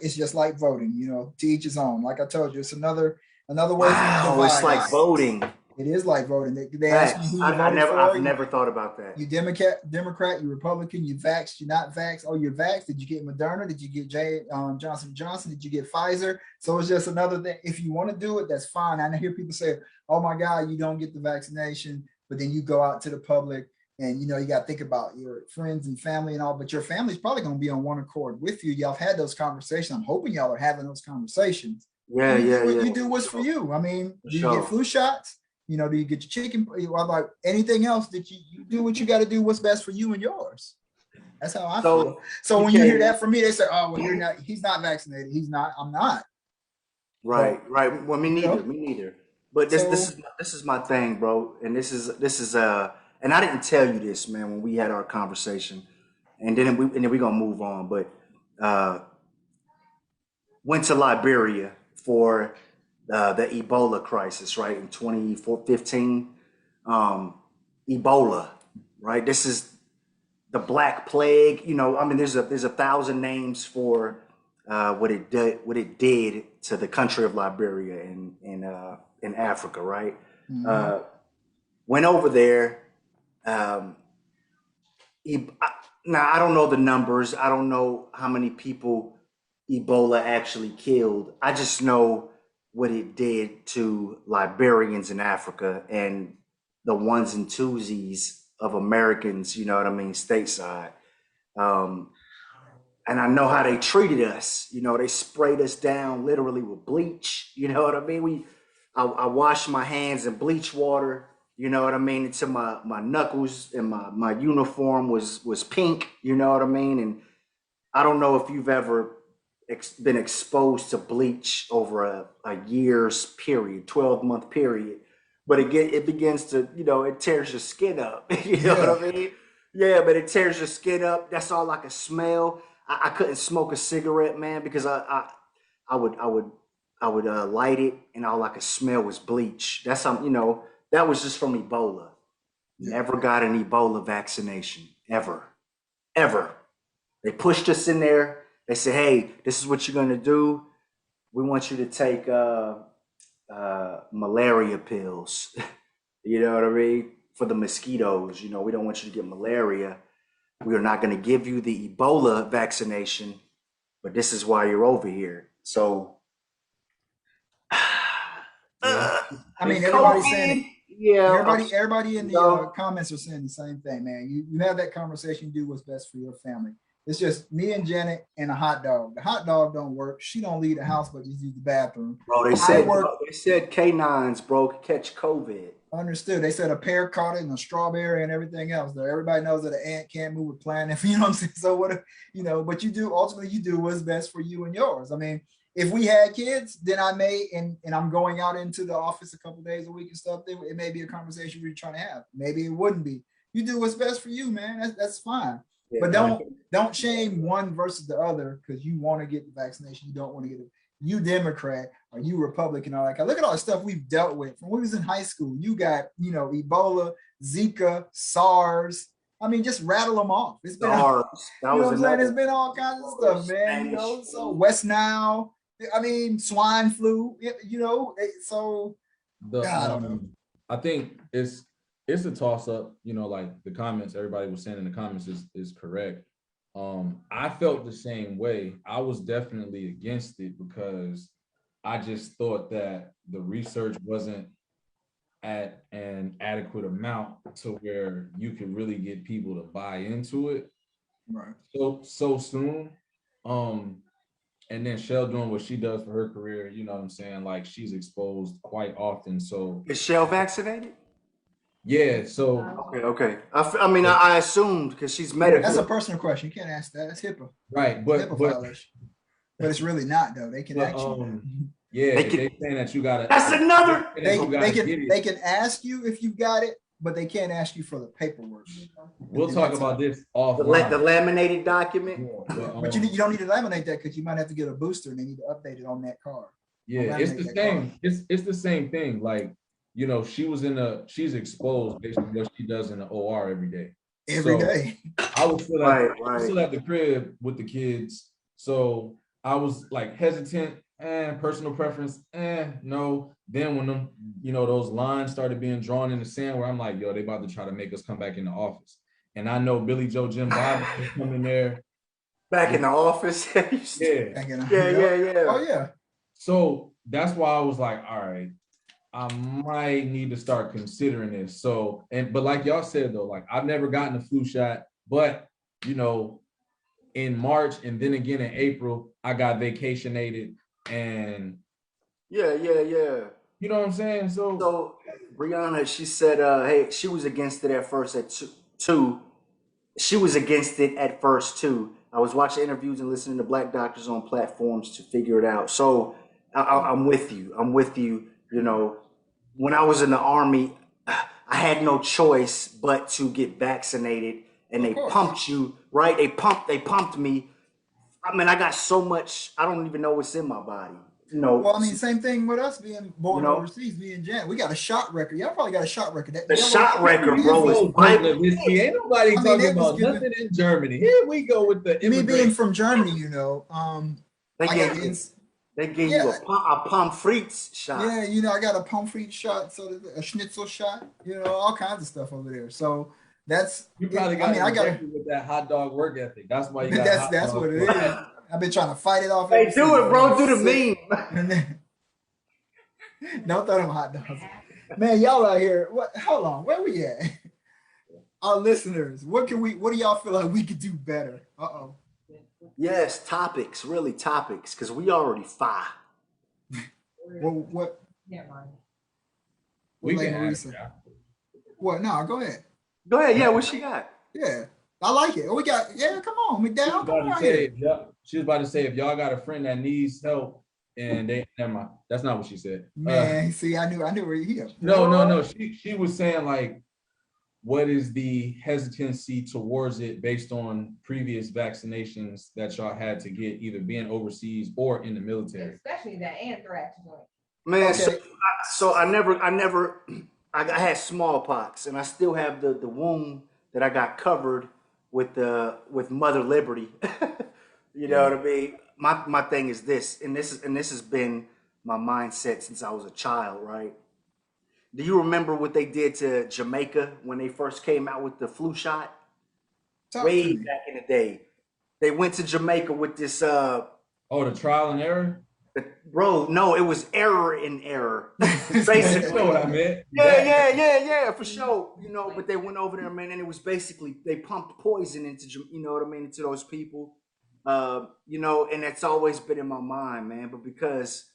it's just like voting, to each his own. Like I told you, it's another way for you to Wow, it's divide like us. voting. It is like voting. They ask you Facts. who you voted I've for. never thought about that. You Democrat, you Republican, you vaxxed, you not vaxxed. Oh, you're vaxxed. Did you get Moderna? Did you get Johnson Johnson? Did you get Pfizer? So it's just another thing. If you want to do it, that's fine. I hear people say, "Oh my God, you don't get the vaccination," but then you go out to the public, and you got to think about your friends and family and all. But your family's probably going to be on one accord with you. Y'all have had those conversations. I'm hoping y'all are having those conversations. Yeah, And yeah, yeah. you do what's For for sure. you. I mean, For do you get sure. flu shots? Do you get your chicken? Like anything else that you do what you got to do, what's best for you and yours. That's how I feel. So So you when you hear can't. that from me, they say, "Oh, well, he's not vaccinated. He's not. I'm not." Right, But right. Well, me you neither. know, Me neither. But so this is my thing, bro. And this is and I didn't tell you this, man, when we had our conversation. And then we gonna move on. But uh went to Liberia for the Ebola crisis, right, in 2015. Um, Ebola, right? This is the Black Plague. I mean, there's a thousand names for what it did to the country of Liberia in Africa, right? mhm. Uh, Went over there. Um, Now I don't know the numbers. I don't know how many people Ebola actually killed. I just know what it did to Liberians in Africa and the ones and twosies of Americans, you know what I mean, stateside. Um, and I know how they treated us. They sprayed us down literally with bleach. You know what I mean? I washed my hands in bleach water. You know what I mean? Until my knuckles and my uniform was pink. You know what I mean? And I don't know if you've ever been exposed to bleach over a year's period, 12-month period, but it begins to, it tears your skin up. You know what Yeah, I mean? Yeah, but it tears your skin up. That's all I could smell. I couldn't smoke a cigarette, man, because I would light it and all I could smell was bleach. That's that was just from Ebola. yeah, Never got an Ebola vaccination ever, ever. They pushed us in there. They said, "Hey, this is what you're gonna do. We want you to take malaria pills." You know what I mean? For the mosquitoes. We don't want you to get malaria. We are not going to give you the Ebola vaccination, but this is why you're over here. So, Yeah, I mean, everybody's saying it. COVID. Yeah, Everybody in you the know, comments are saying the same thing, man. You have that conversation, do what's best for your family. It's just me and Janet and a hot dog. The hot dog don't work. She don't leave the house, but just use the bathroom. bro. I work. They said canines, bro, could catch COVID. Understood. They said a pear caught it and a strawberry and everything else. Though everybody knows that an ant can't move a plant. If you know what I'm saying. So what but you do ultimately you do what's best for you and yours. I mean, if we had kids, then I may and I'm going out into the office a couple days a week and stuff. Then it may be a conversation we're trying to have. Maybe it wouldn't be. You do what's best for you, man. That's fine. Yeah, But right. don't shame one versus the other because you want to get the vaccination. You don't want to get it. You Democrat or you Republican, all that. Look at all the stuff we've dealt with from when we was in high school. You got, Ebola, Zika, SARS. I mean, just rattle them off. It's been, SARS. That you know was what I'm saying? It's another been all kinds of stuff, man. Spanish So flu. West Nile. I mean, swine flu. So the I don't know. I think it's a toss up. Like the comments everybody was saying in the comments is correct. I felt the same way. I was definitely against it because I just thought that the research wasn't at an adequate amount to where you can really get people to buy into it Right. so soon. And then Shell doing what she does for her career, you know what I'm saying? Like she's exposed quite often. So Is Shell vaccinated? yeah, so Okay. I mean, I assumed because she's medical. That's a personal question. You can't ask that. That's HIPAA. right, HIPAA violation. But it's really not though. They can but ask you. yeah, They they can- saying that you gotta. That's another. They can ask you if you got it, but they can't ask you for the paperwork. We'll talk about this The offline. laminated document. But you don't need to laminate that because you might have to get a booster and they need to update it on that card. Yeah, it's the same. It's the same thing. Like, you know, she's exposed based on what she does in the OR every day. Every day. I was still Right. still at the crib with the kids. So I was like hesitant, personal preference, no. Then when them, you know, those lines started being drawn in the sand where I'm like, yo, they about to try to make us come back in the office. And I know Billy Joe Jim Bob is coming there. Back in the office. Yeah. Yeah. Oh yeah. So that's why I was like, all right, I might need to start considering this. So, but like y'all said though, like I've never gotten a flu shot, but you know, in March and then again in April, I got vacationated and Yeah. you know what I'm saying? So Brianna, she said, hey, she was against it at first at two. She was against it at first too. I was watching interviews and listening to black doctors on platforms to figure it out. So I'm with you. You know, when I was in the Army, I had no choice but to get vaccinated, and they pumped you, right? They pumped me. I mean, I got so much, I don't even know what's in my body. You know, well, I mean, same thing with us being born overseas, me and Jan. We got a shot record. Y'all probably got a shot record. The shot record, bro, is Bible. Ain't nobody talking about nothing in Germany. Here we go with the me being from Germany, you know. They gave you a pomfrits shot. Yeah, you know, I got a pomfrit shot, so a schnitzel shot, you know, all kinds of stuff over there. So that's you probably got. I got with that hot dog work ethic. That's why you got. That's what it is. I've been trying to fight it off. Hey, do it, bro. Do the meme. Don't throw them hot dogs. Man, y'all out here. What? Hold on. Where we at? Our listeners, what do y'all feel like we could do better? Uh-oh. Yes, topics, because we already fire. Well, what? Yeah, mind. We can answer. What? No, go ahead. Go ahead. Yeah, what she got? Yeah, I like it. We got. Yeah, come on, McDowell. She was about to say if y'all got a friend that needs help and they never mind. That's not what she said. Man, see, I knew where you here. No. She was saying like, what is the hesitancy towards it based on previous vaccinations that y'all had to get, either being overseas or in the military? Especially that anthrax joint. Man, okay. So I had smallpox, and I still have the wound that I got covered with Mother Liberty. You know what I mean? My thing is this, and this has been my mindset since I was a child, right? Do you remember what they did to Jamaica when they first came out with the flu shot? Way back in the day. They went to Jamaica with this the trial and error? Bro, no, it was error in error. Basically. You know what I meant. Yeah, for sure. You know, but they went over there, man, and it was basically they pumped poison into, you know what I mean, into those people. You know, and that's always been in my mind, man. But because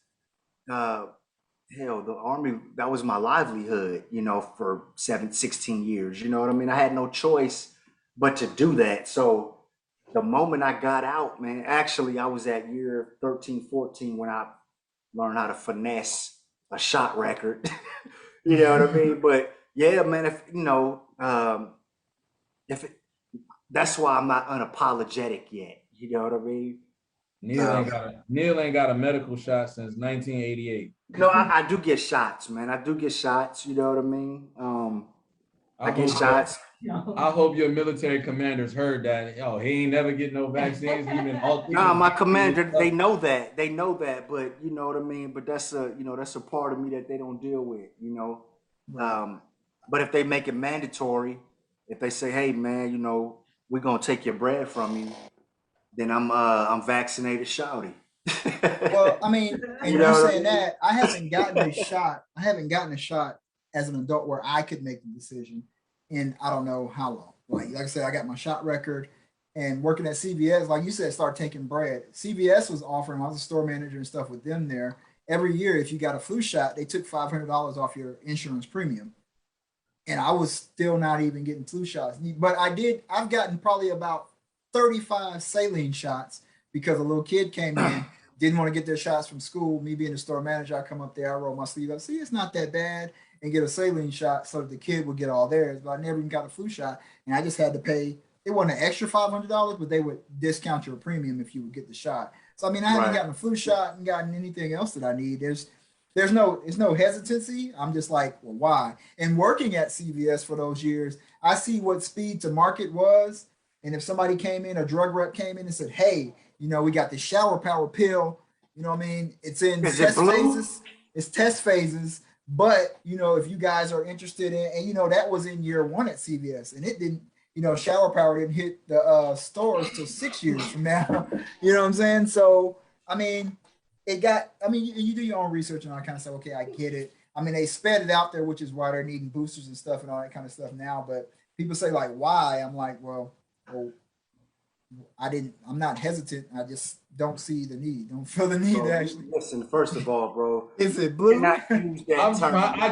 hell, the Army, that was my livelihood, you know, for 16 years. You know what I mean? I had no choice but to do that. So the moment I got out, man, actually, I was at year 13, 14 when I learned how to finesse a shot record. You know what I mean? But yeah, man, if you know, that's why I'm not unapologetic yet. You know what I mean? Neil ain't got a medical shot since 1988. No, I do get shots, man. I do get shots. You know what I mean? I get shots. I hope your military commanders heard that. Oh, he ain't never get no vaccines. Nah, my commander, they know that. But you know what I mean? But that's a part of me that they don't deal with, you know. But if they make it mandatory, if they say, hey man, you know, we're gonna take your bread from you, then I'm vaccinated, shouty. Well, I mean, and you're saying that I haven't gotten a shot as an adult where I could make the decision in I don't know how long. Like I said, I got my shot record and working at CVS, like you said, start taking bread. CVS was offering, I was a store manager and stuff with them there. Every year, if you got a flu shot, they took $500 off your insurance premium. And I was still not even getting flu shots. But I've gotten probably about 35 saline shots because a little kid came in, didn't want to get their shots from school. Me being the store manager, I come up there, I roll my sleeve up, see, it's not that bad, and get a saline shot so that the kid would get all theirs. But I never even got a flu shot. And I just had to pay, it wasn't an extra $500, but they would discount your premium if you would get the shot. So, I mean, I haven't gotten a flu shot and gotten anything else that I need. There's no hesitancy. I'm just like, well, why? And working at CVS for those years, I see what speed to market was. And if somebody came in, a drug rep came in and said, hey, we got this shower power pill, you know what I mean? It's in test phases. It's test phases. But, if you guys are interested in, and, that was in year 1 at CVS, and it didn't, shower power didn't hit the stores till 6 years from now. You know what I'm saying? So, I mean, you do your own research and all that kind of stuff. Okay, I get it. I mean, they sped it out there, which is why they're needing boosters and stuff and all that kind of stuff now. But people say, like, why? I'm like, well, I'm not hesitant. I just don't see the need. Don't feel the need to actually. Listen, first of all, bro. Is it blue? I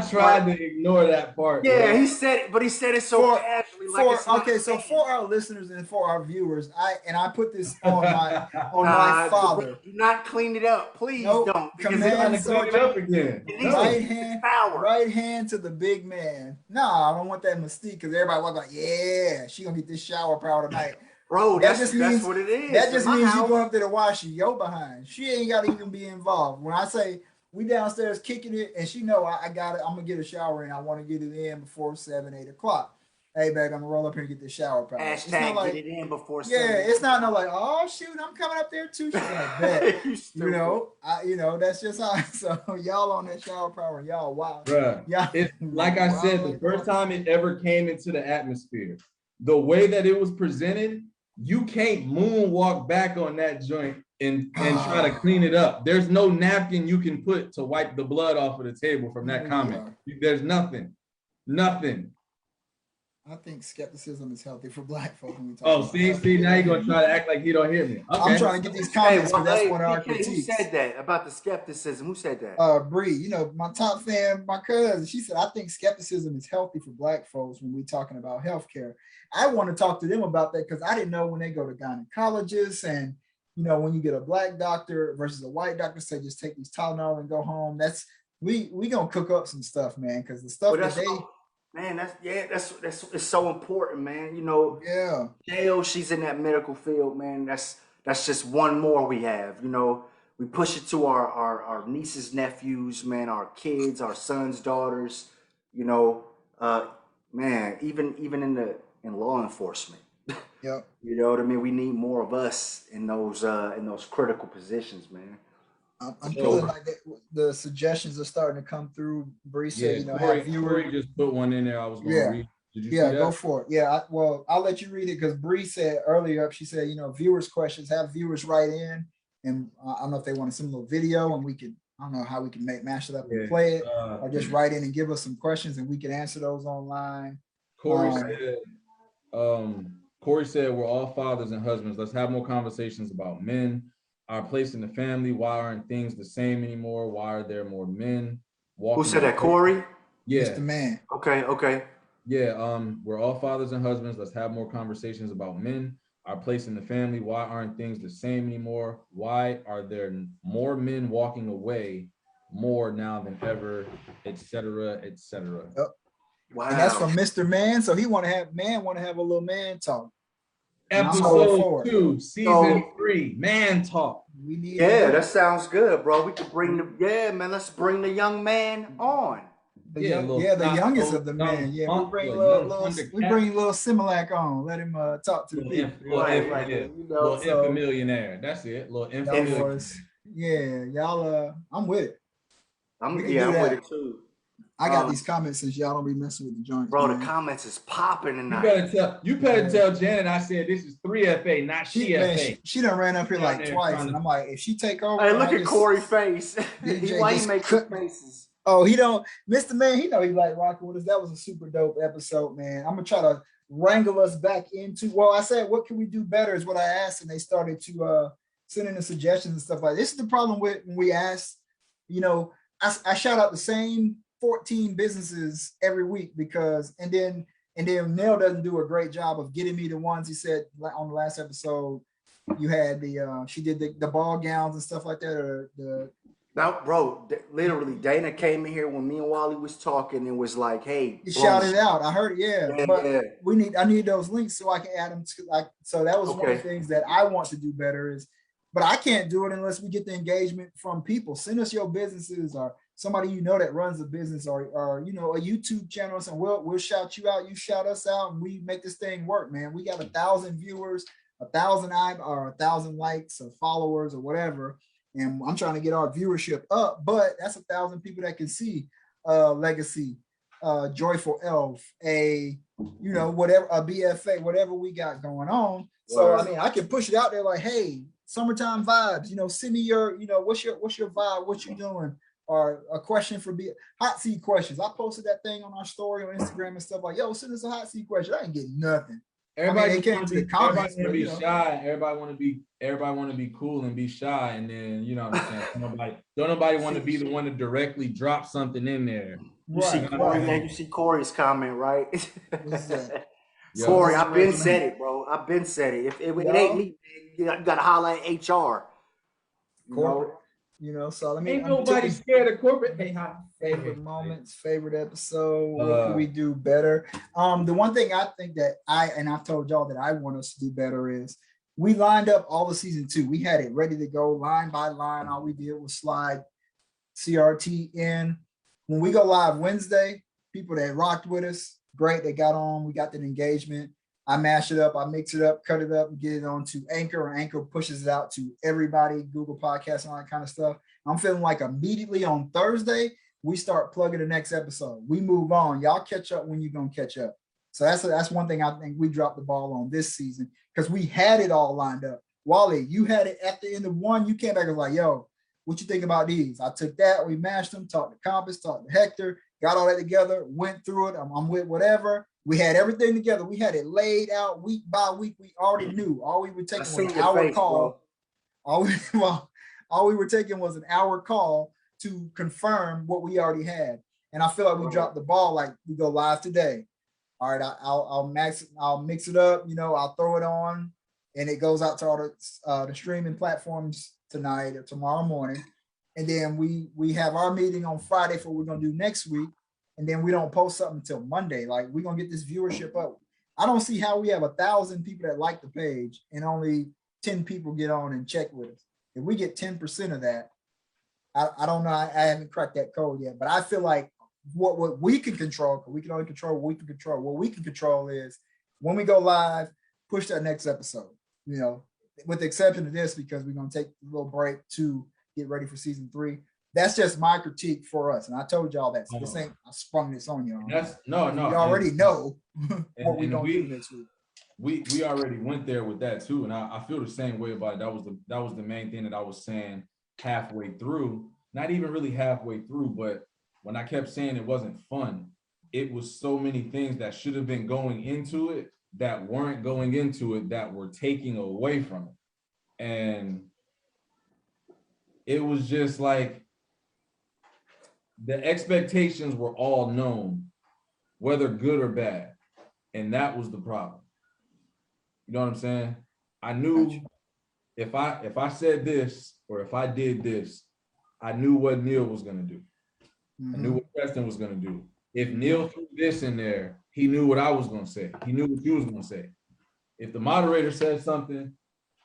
tried to ignore that part. Yeah, bro. he said it, but he said it so casually. So for our listeners and for our viewers, I put this on my father. Do not clean it up, please. Don't. Command clean it up again. Right hand to the big man. No, I don't want that mystique because everybody was like, yeah, she gonna get this shower power tonight. Bro, that's what it is. That just means you going up there to wash your behind. She ain't got to even be involved. When I say we downstairs kicking it, and she know I got it, I'm gonna get a shower in. I want to get it in before 7, 8 o'clock. Hey, babe, I'm gonna roll up here and get this shower power. Hashtag get it in before 7. Yeah, it's not no like, oh shoot, I'm coming up there too. She's like that. That's just how. So y'all on that shower power, y'all wow. Bruh, it's like I said, the first time it ever came into the atmosphere, the way that it was presented. You can't moonwalk back on that joint and try to clean it up. There's no napkin you can put to wipe the blood off of the table from that comment. There's nothing. I think skepticism is healthy for Black folk when we talk. See, now you're gonna try to act like he don't hear me. Okay. I'm trying to get these comments because that's one of our critiques. Who said that about the skepticism? Who said that? Bree, my top fan, my cousin, she said, I think skepticism is healthy for Black folks when we're talking about healthcare. I want to talk to them about that because I didn't know when they go to gynecologists and, when you get a Black doctor versus a white doctor, say just take these Tylenol and go home. That's we gonna cook up some stuff, man, because the stuff it's so important, man. Jail, she's in that medical field, man. That's just one more we have. We push it to our nieces, nephews, man, our kids, our sons, daughters. Man, even in law enforcement. Yep. You know what I mean? We need more of us in those critical positions, man. I'm feeling like the suggestions are starting to come through. Bree said, Corey just put one in there. I was going to read. Did you see that? Go for it. Yeah, I'll let you read it because Bree said earlier up, she said, viewers' questions, have viewers write in. And I don't know if they want to send a little video and I don't know how we can mash it up and play it, or just write in and give us some questions and we can answer those online. Corey said, we're all fathers and husbands. Let's have more conversations about men, our place in the family. Why aren't things the same anymore? Why are there more men? Who said that, Corey? Yeah. Mr. Man. Okay. Yeah, we're all fathers and husbands. Let's have more conversations about men, our place in the family. Why aren't things the same anymore? Why are there more men walking away more now than ever, et cetera, et cetera? Yep. Wow. And that's from Mr. Man. So he want to have a little man talk. Episode 2, season 3, man talk. We need that sounds good, bro. We could bring let's bring the young man on. The youngest of the men. Yeah, we bring little Similac on. Let him talk to the people. Little millionaire. That's it. Little millionaire. Yeah, y'all. I'm with it. I'm with it too. I got these comments since y'all don't be messing with the joints. Bro, the comments is popping tonight. You better tell Janet I said this is 3FA, not FA. She done ran up here like twice, and I'm like, if she take over. Hey, look at Corey's face. Why he make faces? Oh, he don't, Mr. Man, he know he like rocking with us. That was a super dope episode, man. I'm gonna try to wrangle us back into, well, I said, what can we do better is what I asked, and they started to send in the suggestions and stuff like this. Is the problem with when we ask, you know, I shout out the same 14 businesses every week because, and then Neil doesn't do a great job of getting me the ones he said on the last episode. You had she did the ball gowns and stuff like that, or the. Now, bro, literally, Dana came in here when me and Wally was talking and was like, "Hey, You bro, shouted out. I heard it, yeah. But yeah. I need those links so I can add them to like. So that was one of the things that I want to do better is, but I can't do it unless we get the engagement from people. Send us your businesses or somebody you know that runs a business or you know a YouTube channel, and we'll shout you out. You shout us out, and we make this thing work, man. We got 1,000 viewers, 1,000 or 1,000 likes or followers or whatever. And I'm trying to get our viewership up, but that's 1,000 people that can see Legacy, Joyful Elf, whatever, a BFA, whatever we got going on. So I mean, I can push it out there like, hey, summertime vibes, send me your, what's your vibe, what you doing, or a question for hot seat questions. I posted that thing on our story on Instagram and stuff like, yo, send us a hot seat question. I ain't getting nothing. Everybody came to the comments. Everybody want to be shy. Everybody want to be cool and be shy. And then what I'm saying. Don't nobody want to be the one to directly drop something in there. You see Corey's comment, right? Corey, I've been said it, bro. I've been said it. If it ain't me, you gotta holler at HR. Corporate. So let me. Ain't nobody scared of corporate. Favorite moments, favorite episode. What can we do better? The one thing I think that I've told y'all that I want us to do better is we lined up all the season 2. We had it ready to go line by line. All we did was slide CRT in. When we go live Wednesday, people that rocked with us, great. They got on. We got that engagement. I mash it up, I mix it up, cut it up, and get it onto Anchor, or Anchor pushes it out to everybody, Google Podcasts, and all that kind of stuff. I'm feeling like immediately on Thursday, we start plugging the next episode. We move on. Y'all catch up when you're going to catch up. So that's one thing I think we dropped the ball on this season because we had it all lined up. Wally, you had it at the end of 1. You came back and was like, yo, what you think about these? I took that, we mashed them, talked to Compass, talked to Hector, got all that together, went through it. I'm with whatever. We had everything together. We had it laid out week by week. We already knew. All we were taking was an hour call. All we were taking was an hour call to confirm what we already had. And I feel like we dropped the ball. Like we go live today. All right, I'll mix it up. I'll throw it on, and it goes out to all the streaming platforms tonight or tomorrow morning. And then we have our meeting on Friday for what we're gonna do next week. And then we don't post something until Monday. Like we're gonna get this viewership up. I don't see how we have 1,000 people that like the page and only 10 people get on and check with us. If we get 10% of that, I don't know. I haven't cracked that code yet, but I feel like what we can control, because we can only control what we can control. What we can control is when we go live, push that next episode. With the exception of this, because we're gonna take a little break to get ready for season 3. That's just my critique for us. And I told y'all that. So this ain't, I sprung this on y'all. No. You already know what we're going to do next week. We already went there with that too. And I feel the same way about it. That was the main thing that I was saying halfway through. Not even really halfway through, but when I kept saying it wasn't fun, it was so many things that should have been going into it that weren't going into it that were taking away from it. And it was just like, the expectations were all known, whether good or bad. And that was the problem. You know what I'm saying? I knew if I said this or if I did this, I knew what Neil was going to do. I knew what Preston was going to do. If Neil threw this in there, he knew what I was going to say. He knew what you was going to say. If the moderator said something,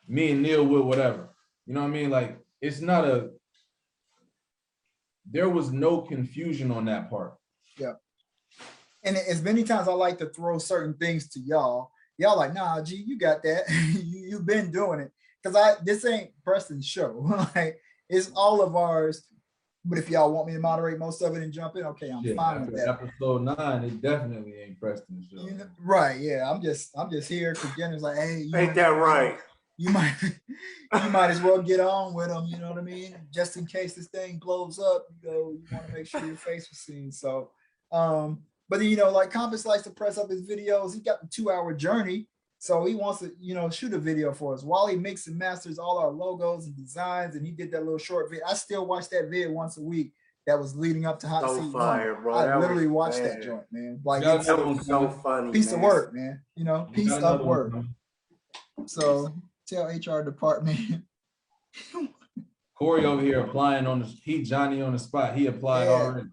me and Neil would whatever. You know what I mean? Like, it's not there was no confusion on that part. Yeah. And as many times I like to throw certain things to y'all like, nah, G, you got that. You've been doing it. Because this ain't Preston's show. Like, it's all of ours. But if y'all want me to moderate most of it and jump in, okay, I'm fine with that. Episode 9, it definitely ain't Preston's show. Right, yeah. I'm just here because Jenna's like, hey. Ain't that right? you might you might as well get on with them. You know what I mean? Just in case this thing blows up, you want to make sure your face was seen. So, but then, like Compass likes to press up his videos. He got the 2-hour journey. So he wants to, shoot a video for us. Wally mixes and masters all our logos and designs, and he did that little short video. I still watch that vid once a week. That was leading up to Hot So Seat fire, 1. bro. I literally was watched bad. that joint, man. Like Yeah, it's That a was so funny. piece of man. work, man. Piece of work. One. So tell HR department. Corey over here applying on Johnny on the spot. He applied already.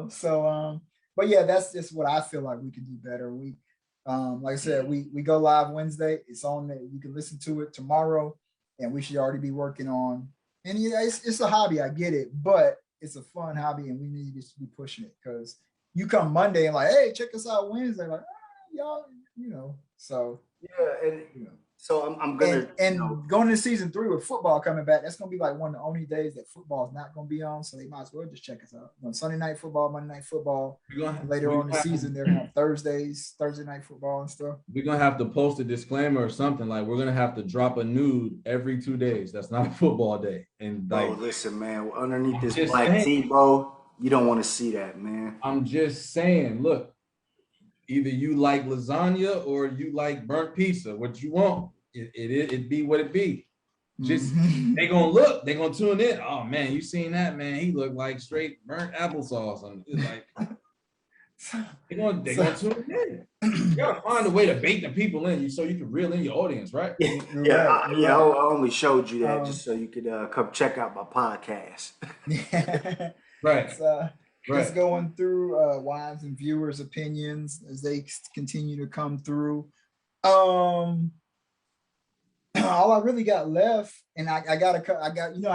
So but yeah, that's just what I feel like we can do better. We like I said, we go live Wednesday. It's on there. You can listen to it tomorrow, and we should already be working on. And yeah, it's a hobby. I get it, but it's a fun hobby, and we need to be pushing it because you come Monday and like, hey, check us out Wednesday, like y'all, So yeah, and so I'm gonna going into season 3 with football coming back. That's gonna be like one of the only days that football is not gonna be on. So they might as well just check us out on Sunday night football, Monday night football. Later on in the season, they're gonna have Thursday night football and stuff. We're gonna have to post a disclaimer or something like we're gonna have to drop a nude every 2 days. That's not a football day. And bro, like, listen, man, underneath this black tee, bro, you don't want to see that, man. I'm just saying, look. Either you like lasagna or you like burnt pizza. What you want? It be what it be. Just they gonna look. They gonna tune in. Oh man, you seen that man? He looked like straight burnt applesauce. And it's like they gonna tune in. You gotta find a way to bait the people in so you can reel in your audience, right? I only showed you that just so you could come check out my podcast. Right. Just going through wives and viewers' opinions as they continue to come through. All I really got left, and I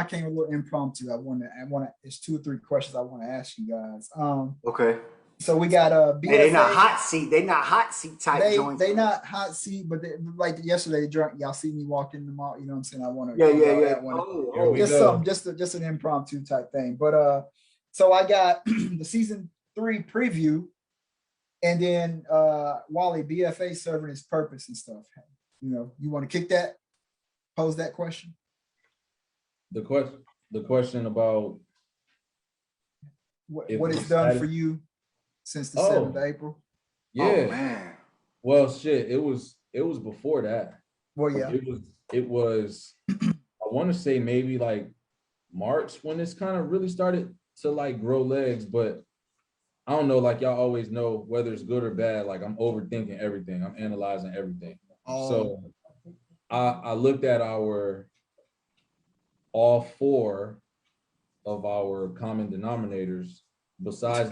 came a little impromptu. I want to. There's 2 or 3 questions I want to ask you guys. Okay. So we got BFA. Hey, they not hot seat. They not hot seat type joints. They not hot seat, but like yesterday, y'all see me walk in the mall. You know what I'm saying? I want to. Yeah. Just an impromptu type thing, but So I got the season 3 preview, and then Wally BFA serving his purpose and stuff. You want to kick that? Pose that question. The question about what it's done for you since the 7th of April. Yeah. Oh, man. Well, shit. It was before that. Well, yeah. It was. I want to say maybe like March when this kind of really started to like grow legs, but I don't know, like y'all always know whether it's good or bad, like I'm overthinking everything. I'm analyzing everything. So I looked at all 4 of our common denominators besides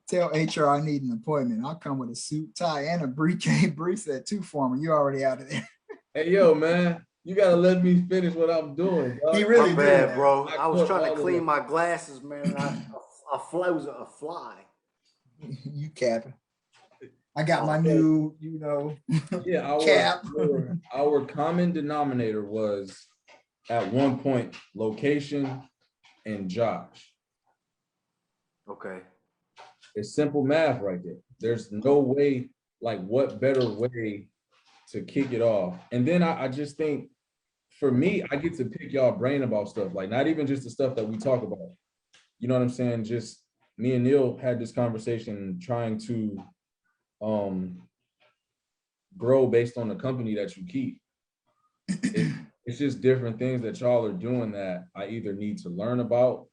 Tell HR I need an appointment. I'll come with a suit, tie, and a briefcase too for me. You already out of there. Hey, yo, man, you gotta let me finish what I'm doing. Dog. He really did, bro. I was trying to clean my glasses, man. And I was a fly. You capping. I got my new, yeah, cap. Our common denominator was at one point location and Josh. Okay. It's simple math right there. There's no way, like what better way to kick it off. And then I just think for me, I get to pick y'all brain about stuff, like not even just the stuff that we talk about. You know what I'm saying? Just me and Neil had this conversation trying to grow based on the company that you keep. It's just different things that y'all are doing that I either need to learn about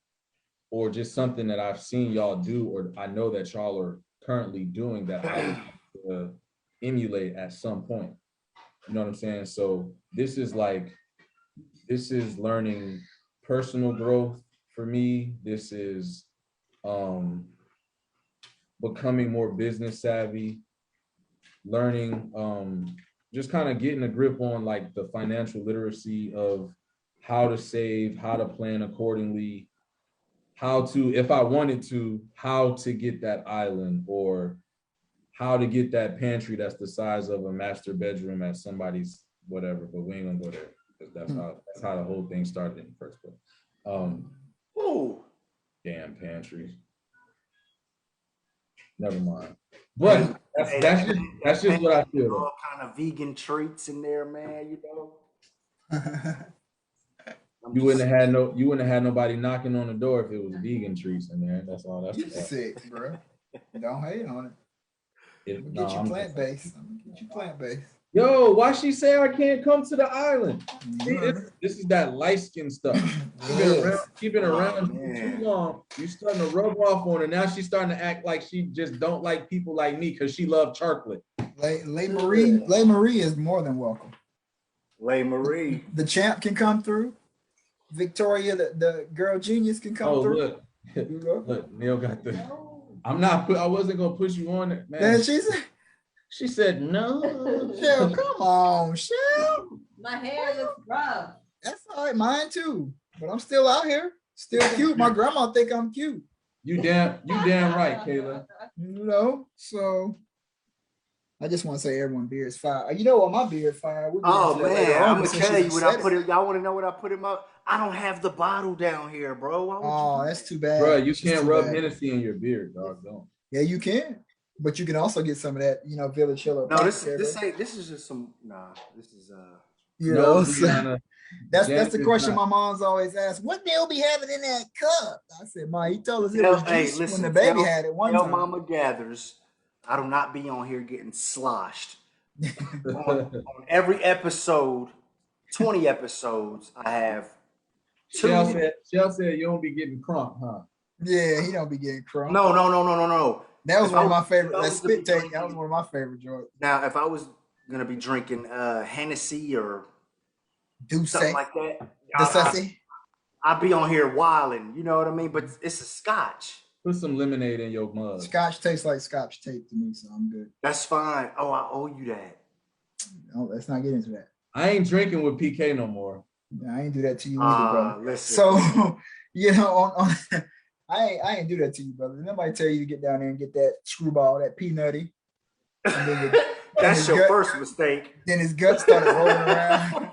or just something that I've seen y'all do or I know that y'all are currently doing that I would like to emulate at some point. You know what I'm saying? So this is learning personal growth for me. This is becoming more business savvy, learning, just kind of getting a grip on like the financial literacy of how to save, how to plan accordingly, how to, if I wanted to, how to get that island or how to get that pantry that's the size of a master bedroom at somebody's whatever, but we ain't gonna go there because that's how the whole thing started in the first place. Damn pantries. Never mind. But Hey, that's just what I feel. all kind of vegan treats in there, man. You know. You wouldn't have had nobody knocking on the door if it was vegan treats in there. That's all. That's You sick, bro. Don't hate on it. I'm gonna get you plant-based. Yo, why she say I can't come to the island? See, this is that light skin stuff. She been around too long. You starting to rub off on her. Now she's starting to act like she just don't like people like me because she loves chocolate. Lay Marie is more than welcome. Lay Marie. The champ can come through. Victoria, the girl genius can come through. Look, Neil got the. I wasn't gonna push you on it, man. Then she said no. Shell, come on, Shell. My hair looks rough. That's all right, mine too. But I'm still out here, still cute. My grandma think I'm cute. You damn right, Kayla. You know, so I just want to say everyone's beard is fire. You know what? My beard fire. Oh man, I'm gonna tell you what I put it. Y'all want to know what I put in my? I don't have the bottle down here, bro. Oh, that's too bad, bro. You can't rub Hennessy in your beard, dog. Don't. Yeah, you can, but you can also get some of that, Village Hill. No, this is just some. Nah, this is that's the question my mom's always asked. What they'll be having in that cup? I said, Ma, he told us it was juice when the baby had it one time. Mama gathers. I do not be on here getting sloshed. on every episode, 20 episodes, I have two. Shell said you don't be getting crump, huh? Yeah, he don't be getting crump. No. That was one of my favorite. That spit take. That was one of my favorite joints. Now, if I was gonna be drinking Hennessy or something like that, I'd be on here wilding. You know what I mean? But it's a Scotch. Put some lemonade in your mug. Scotch tastes like Scotch tape to me, so I'm good. That's fine. Oh, I owe you that. No, let's not get into that. I ain't drinking with PK no more. I ain't do that to you either, brother. Listen. So, I ain't do that to you, brother. Nobody tell you to get down there and get that screwball, that peanutty. That's your first mistake. Then his gut started rolling around.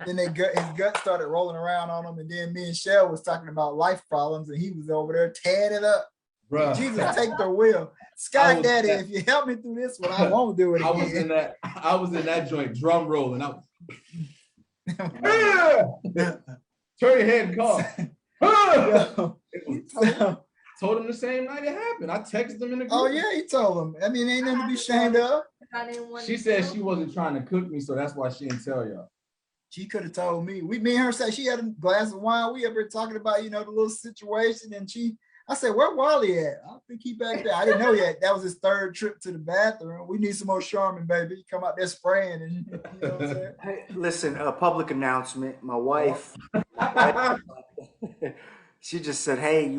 Then his gut started rolling around on him, and then me and Shell was talking about life problems, and he was over there tearing it up. Bruh. Jesus, take the wheel. Sky Daddy, if you help me through this one, I won't do it again. I was in that joint, drum rolling. I was turn your head and cough. Told him the same night it happened. I texted him in the group. Oh yeah, he told him. I mean, ain't nothing to be ashamed of. She said she wasn't trying to cook me, so that's why she didn't tell y'all. She could have told me. Me and her said she had a glass of wine. We ever talking about, the little situation, and I said, where Wally at? I think he back there. I didn't know yet. That was his third trip to the bathroom. We need some more Charmin, baby. Come out there spraying. And, you know what I'm saying? Hey, listen, a public announcement. My wife, she just said, hey,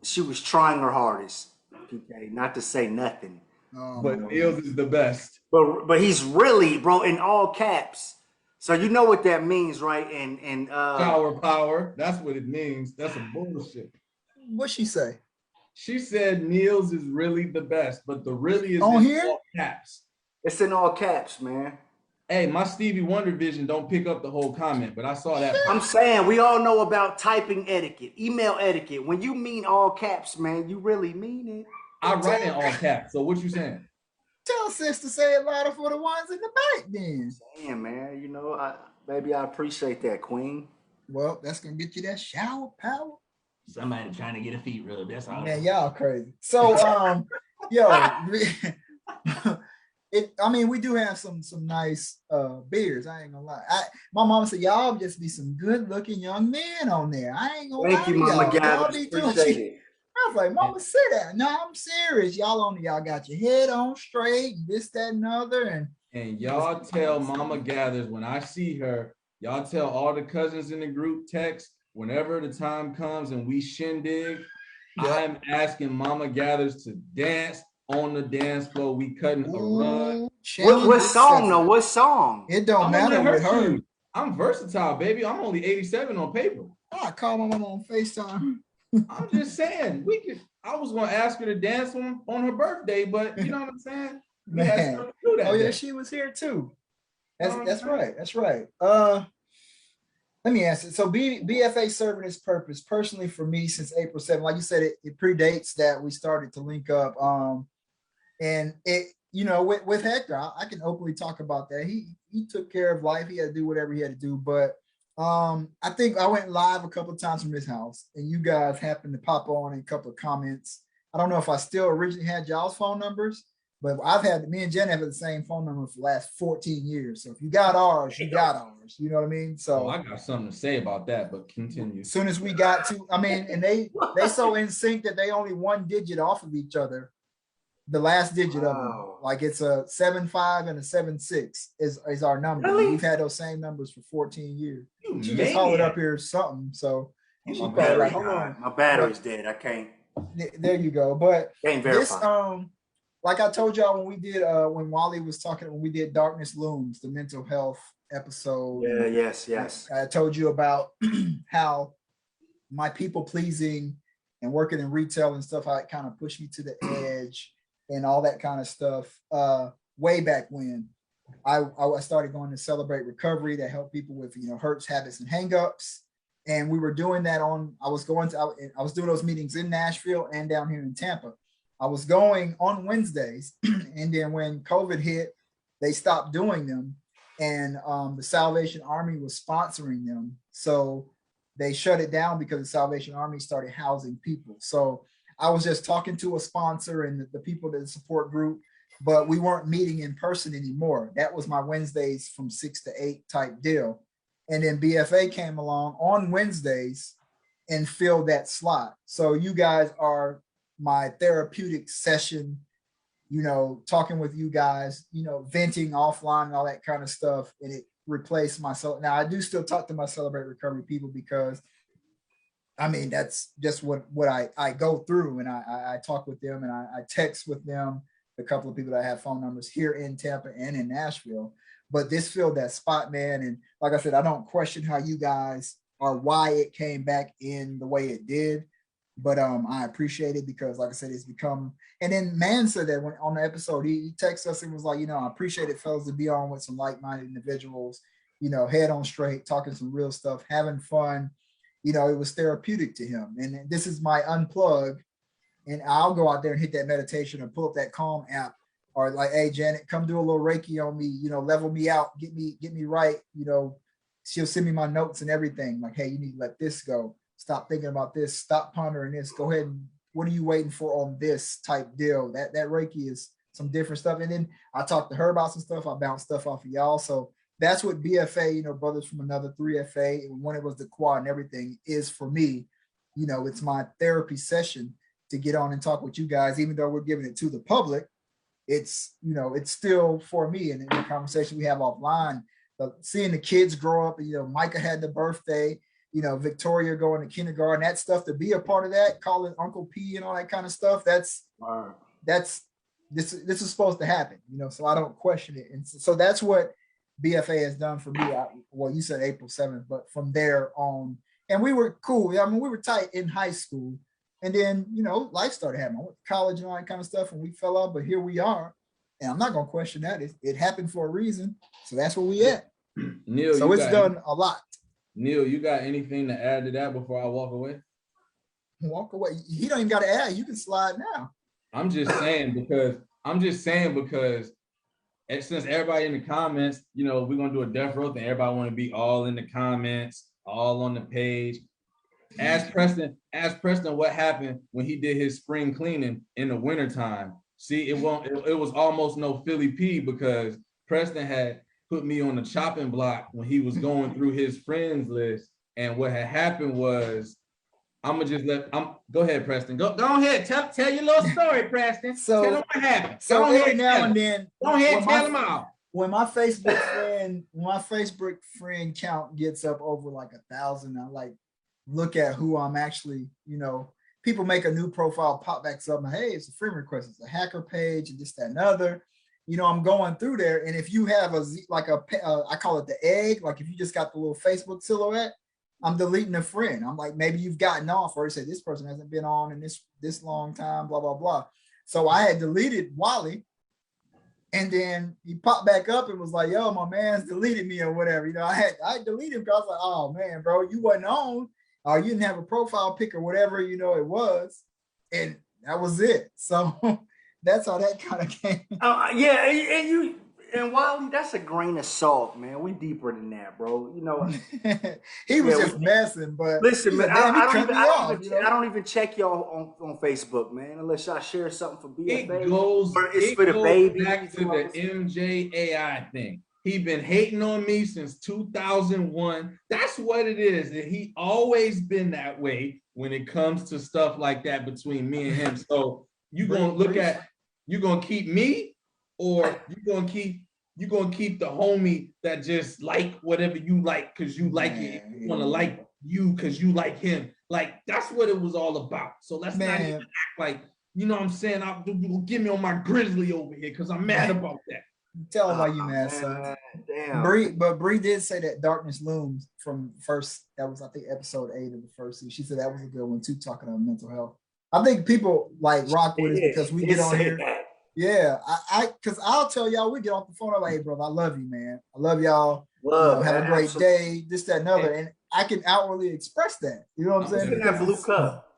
she was trying her hardest, PK, not to say nothing. But Niels is the best. But he's really, bro, in all caps. So you know what that means, right? And power. That's what it means. That's some bullshit. What'd she say? She said Niels is really the best, but the really is on in here? All caps. It's in all caps, man. Hey, my Stevie Wonder vision don't pick up the whole comment, but I saw that. I'm saying we all know about typing etiquette, email etiquette. When you mean all caps, man, you really mean it. I write in all caps. So what you saying? Tell sis to say it louder for the ones in the back then. Damn, man. Baby, I appreciate that, Queen. Well, that's going to get you that shower power. Somebody trying to get a feet rub. That's all. Man, y'all crazy. So, we do have some nice beers. I ain't gonna lie. My mama said y'all just be some good looking young men on there. I ain't gonna lie. Thank you, Mama Gathers. Appreciate it. I was like, Mama, sit down. No, I'm serious. Y'all got your head on straight, this, that, and other, and y'all tell Mama Gathers when I see her. Y'all tell all the cousins in the group text whenever the time comes and we shindig. Yep. I'm asking Mama Gathers to dance on the dance floor. We cutting a run. What song though? What song? It don't matter with her. I'm versatile, baby. I'm only 87 on paper. I call my mama on FaceTime. I'm just saying I was gonna ask her to dance on her birthday, but you know what I'm saying? Man. Yeah, she was here too. That's right. That's right. Let me answer. So BFA serving its purpose personally for me since April 7th. Like you said, it predates that we started to link up. And it, you know, with Hector, I can openly talk about that. He took care of life. He had to do whatever he had to do. But I think I went live a couple of times from his house, and you guys happened to pop on in a couple of comments. I don't know if I still originally had y'all's phone numbers, but me and Jen have the same phone number for the last 14 years. So if you got ours, you got ours. You know what I mean? So I got something to say about that, but continue. as soon as we got to, I mean, and they so in sync that they only one digit off of each other. The last digit of them, like it's a 7-5 and a 7-6 is our number. Really? We've had those same numbers for 14 years. She just maniac. hollered up here something. So she My probably like, battery hold died. on. My battery's dead. I can't There you go. But verify. this, like I told y'all when we did when Wally was talking, when we did Darkness Looms, the mental health episode. Yeah, yes. I told you about how my people pleasing and working in retail and stuff, how it kind of pushed me to the edge and all that kind of stuff. Way back when I started going to Celebrate Recovery to help people with, you know, hurts, habits, and hangups. And we were doing that I was doing those meetings in Nashville and down here in Tampa. I was going on Wednesdays, and then when COVID hit, they stopped doing them, and the Salvation Army was sponsoring them. So they shut it down because the Salvation Army started housing people. So I was just talking to a sponsor and the people that support group, but we weren't meeting in person anymore. That was my Wednesdays from 6 to 8 type deal. And then BFA came along on Wednesdays and filled that slot. So you guys are my therapeutic session, you know, talking with you guys, you know, venting offline and all that kind of stuff. And it replaced myself. Now I do still talk to my Celebrate Recovery people because I mean, that's just what I go through, and I talk with them and I text with them, a couple of people that have phone numbers here in Tampa and in Nashville. But this filled that spot, man. And like I said, I don't question how you guys or why it came back in the way it did. But I appreciate it because, like I said, it's become. And then Man said that when on the episode, he texted us and was like, you know, I appreciate it, fellas, to be on with some like-minded individuals, you know, head on straight, talking some real stuff, having fun. You know, it was therapeutic to him. And this is my unplug. And I'll go out there and hit that meditation or pull up that Calm app, or like, hey, Janet, come do a little Reiki on me, you know, level me out, get me right. You know, she'll send me my notes and everything. Like, hey, you need to let this go. Stop thinking about this. Stop pondering this. Go ahead and what are you waiting for on this type deal? That Reiki is some different stuff. And then I talked to her about some stuff. I bounced stuff off of y'all. So that's what BFA, you know, Brothers from Another 3FA, when it was the quad and everything, is for me. You know, it's my therapy session to get on and talk with you guys, even though we're giving it to the public. It's, you know, it's still for me. And in the conversation we have offline, seeing the kids grow up, and, you know, Micah had the birthday, you know, Victoria going to kindergarten, that stuff, to be a part of that, calling Uncle P and all that kind of stuff. This is supposed to happen, you know, so I don't question it. And so that's what BFA has done for me. Well, you said April 7th, but from there on, and we were cool. I mean, we were tight in high school. And then, you know, life started happening. I went to college and all that kind of stuff, and we fell off, but here we are. And I'm not going to question that. It happened for a reason. So that's where we at. Neil, so it's done a lot. Neil, you got anything to add to that before I walk away? Walk away. He don't even got to add. You can slide now. I'm just saying because since everybody in the comments, you know, we're going to do a death row thing. Everybody want to be all in the comments, all on the page. Ask Preston what happened when he did his spring cleaning in the wintertime. See, it was almost no Philly P because Preston had put me on the chopping block when he was going through his friends list. And what had happened was, go ahead, Preston. Go ahead. Tell your little story, Preston. So tell them what happened. So every now and then, go ahead, tell them all. When my Facebook friend count gets up over like 1,000, I like look at who I'm actually, you know, people make a new profile, pop back up, and hey, it's a friend request, it's a hacker page, and this, that, and other. You know, I'm going through there, and if you have I call it the egg, like if you just got the little Facebook silhouette, I'm deleting a friend. I'm like, maybe you've gotten off, or you say this person hasn't been on in this long time, blah, blah, blah. So I had deleted Wally, and then he popped back up and was like, yo, my man's deleted me or whatever. You know, I deleted him because I was like, oh man, bro, you wasn't on, or you didn't have a profile pic or whatever, you know, it was. And that was it. So that's how that kind of came. Yeah, and Wally, that's a grain of salt, man. We deeper than that, bro. You know, He was Yeah, just messing, but listen, he man. said, damn, he cut me off. I don't even check y'all on Facebook, man, unless y'all share something for BFA. It goes for the baby. back to the MJAI thing. He been hating on me since 2001. That's what it is. And he always been that way when it comes to stuff like that between me and him. So you gonna keep me, or you gonna keep the homie that just like whatever you like because you like it. You want to like you because you like him. Like that's what it was all about. So let's not even act like, you know what I'm saying? Give me on my grizzly over here because I'm mad about that. Tell him why you mad, son. Damn. But Bree did say that Darkness Looms from first, that was I think episode 8 of the first season. She said that was a good one too, talking about mental health. I think people like rock with us because we get on here. That. Yeah, because I'll tell y'all, we get off the phone, I'm like, hey, brother, I love you, man. I love y'all. Have a great day, this, that, and other. And I can outwardly express that. You know what I'm saying? That blue cup.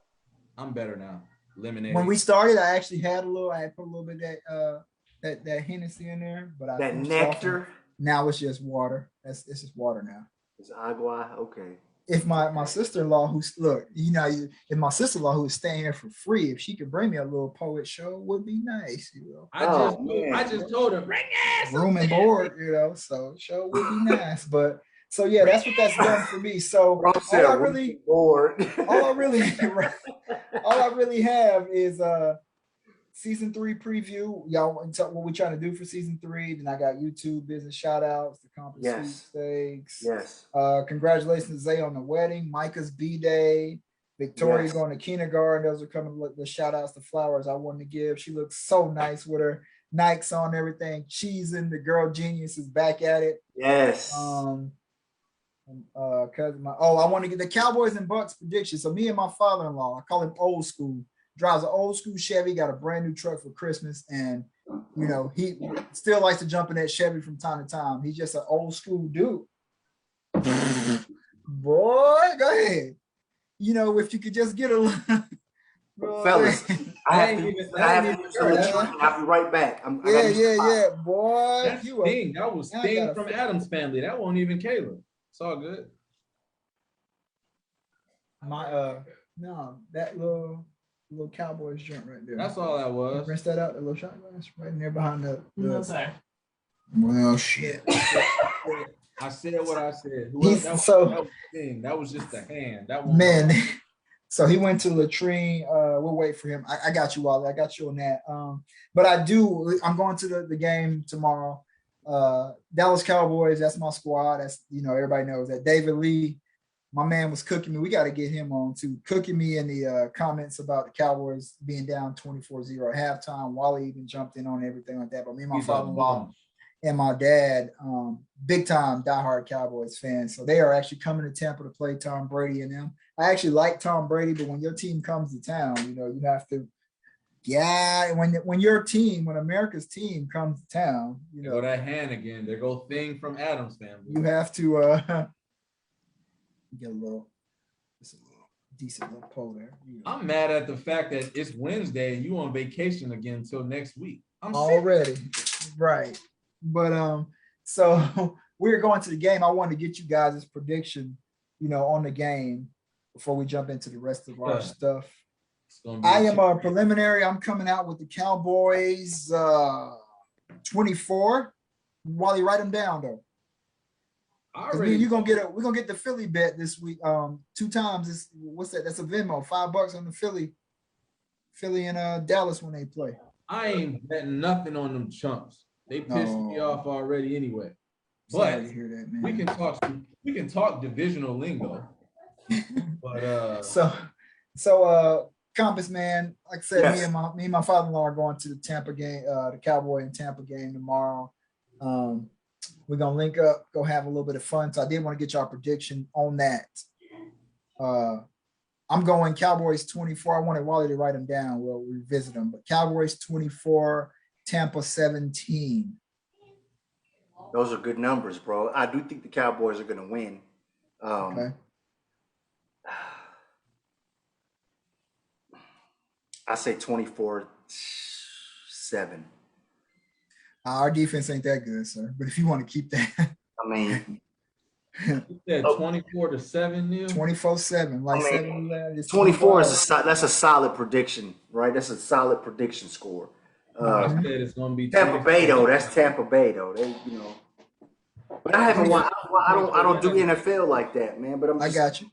I'm better now. Lemonade. When we started, I actually had I had put a little bit of that Hennessy in there, but I that nectar. Now it's just water. It's just water now. It's agua. Okay. If my sister-in-law if my sister-in-law who is staying here for free, if she could bring me a little poet show, would be nice, you know. I just told her, bring ass room and board, you know, so show would be nice. But so yeah, that's what that's done for me. So all I really have is season 3 preview. Y'all want to tell what we're trying to do for season 3. Then I got YouTube business shout outs, the conference sweepstakes. Yes. Congratulations, Zay, on the wedding. Micah's B-Day. Victoria's going to kindergarten. Those are coming, the shout outs, the flowers I wanted to give. She looks so nice with her Nikes on, everything. Cheesing. The girl genius is back at it. Yes. I want to get the Cowboys and Bucks prediction. So me and my father-in-law, I call him old school, drives an old school Chevy, got a brand new truck for Christmas, and you know he still likes to jump in that Chevy from time to time. He's just an old school dude. Boy, go ahead. You know, if you could just get a little fellas, I'll be right back. Yeah, boy. That's Sting. That was Sting from Adam's Family. That wasn't even Caleb. It's all good. That little Cowboys joint right there. That's all that was. Rinse that out, the little shot glass right in there behind the No, sorry. Well, shit. I said what I said. That was just a hand. That one. Man. So he went to latrine. We'll wait for him. I got you, Wally. I got you on that. But I'm going to the game tomorrow. Dallas Cowboys, that's my squad. That's, you know, everybody knows that. David Lee, my man, was cooking me. We got to get him on too. Cooking me in the comments about the Cowboys being down 24-0 at halftime. Wally even jumped in on everything like that. But me and my father-in-law and my dad, big time diehard Cowboys fans. So they are actually coming to Tampa to play Tom Brady and them. I actually like Tom Brady, but when your team comes to town, you know, you have to, when America's team comes to town, you know. Go that hand again. There go Thing from Adam's Family. You have to get a little decent little pull there. You know. I'm mad at the fact that it's Wednesday and you on vacation again until next week. I'm already sick. Right. But so we're going to the game. I wanted to get you guys' prediction, you know, on the game before we jump into the rest of our stuff. I am a preliminary. I'm coming out with the Cowboys 24. Wally, write them down though. We're gonna get the Philly bet this week. 2 times. What's that? That's a Venmo. $5 on the Philly and Dallas when they play. I ain't betting nothing on them chumps. They pissed me off already anyway. But to hear that, man. we can talk divisional lingo. But so Compass, man, like I said, yes. me and my father-in-law are going to the Tampa game, the Cowboy and Tampa game tomorrow. We're gonna link up, go have a little bit of fun. So I did want to get y'all prediction on that. I'm going Cowboys 24. I wanted Wally to write them down. We'll revisit them, but Cowboys 24, Tampa 17. Those are good numbers, bro. I do think the Cowboys are gonna win. Okay. I say 24-17. 7. Our defense ain't that good, sir. But if you want to keep that, I mean, You said 24-7, Neil? 24-7, like I mean, 7 it's 24 is hours. that's a solid prediction, right? That's a solid prediction score. I said it's gonna be Tampa Bay 24. though. That's Tampa Bay though. They, But I haven't. I don't do NFL like that, man. But I got you.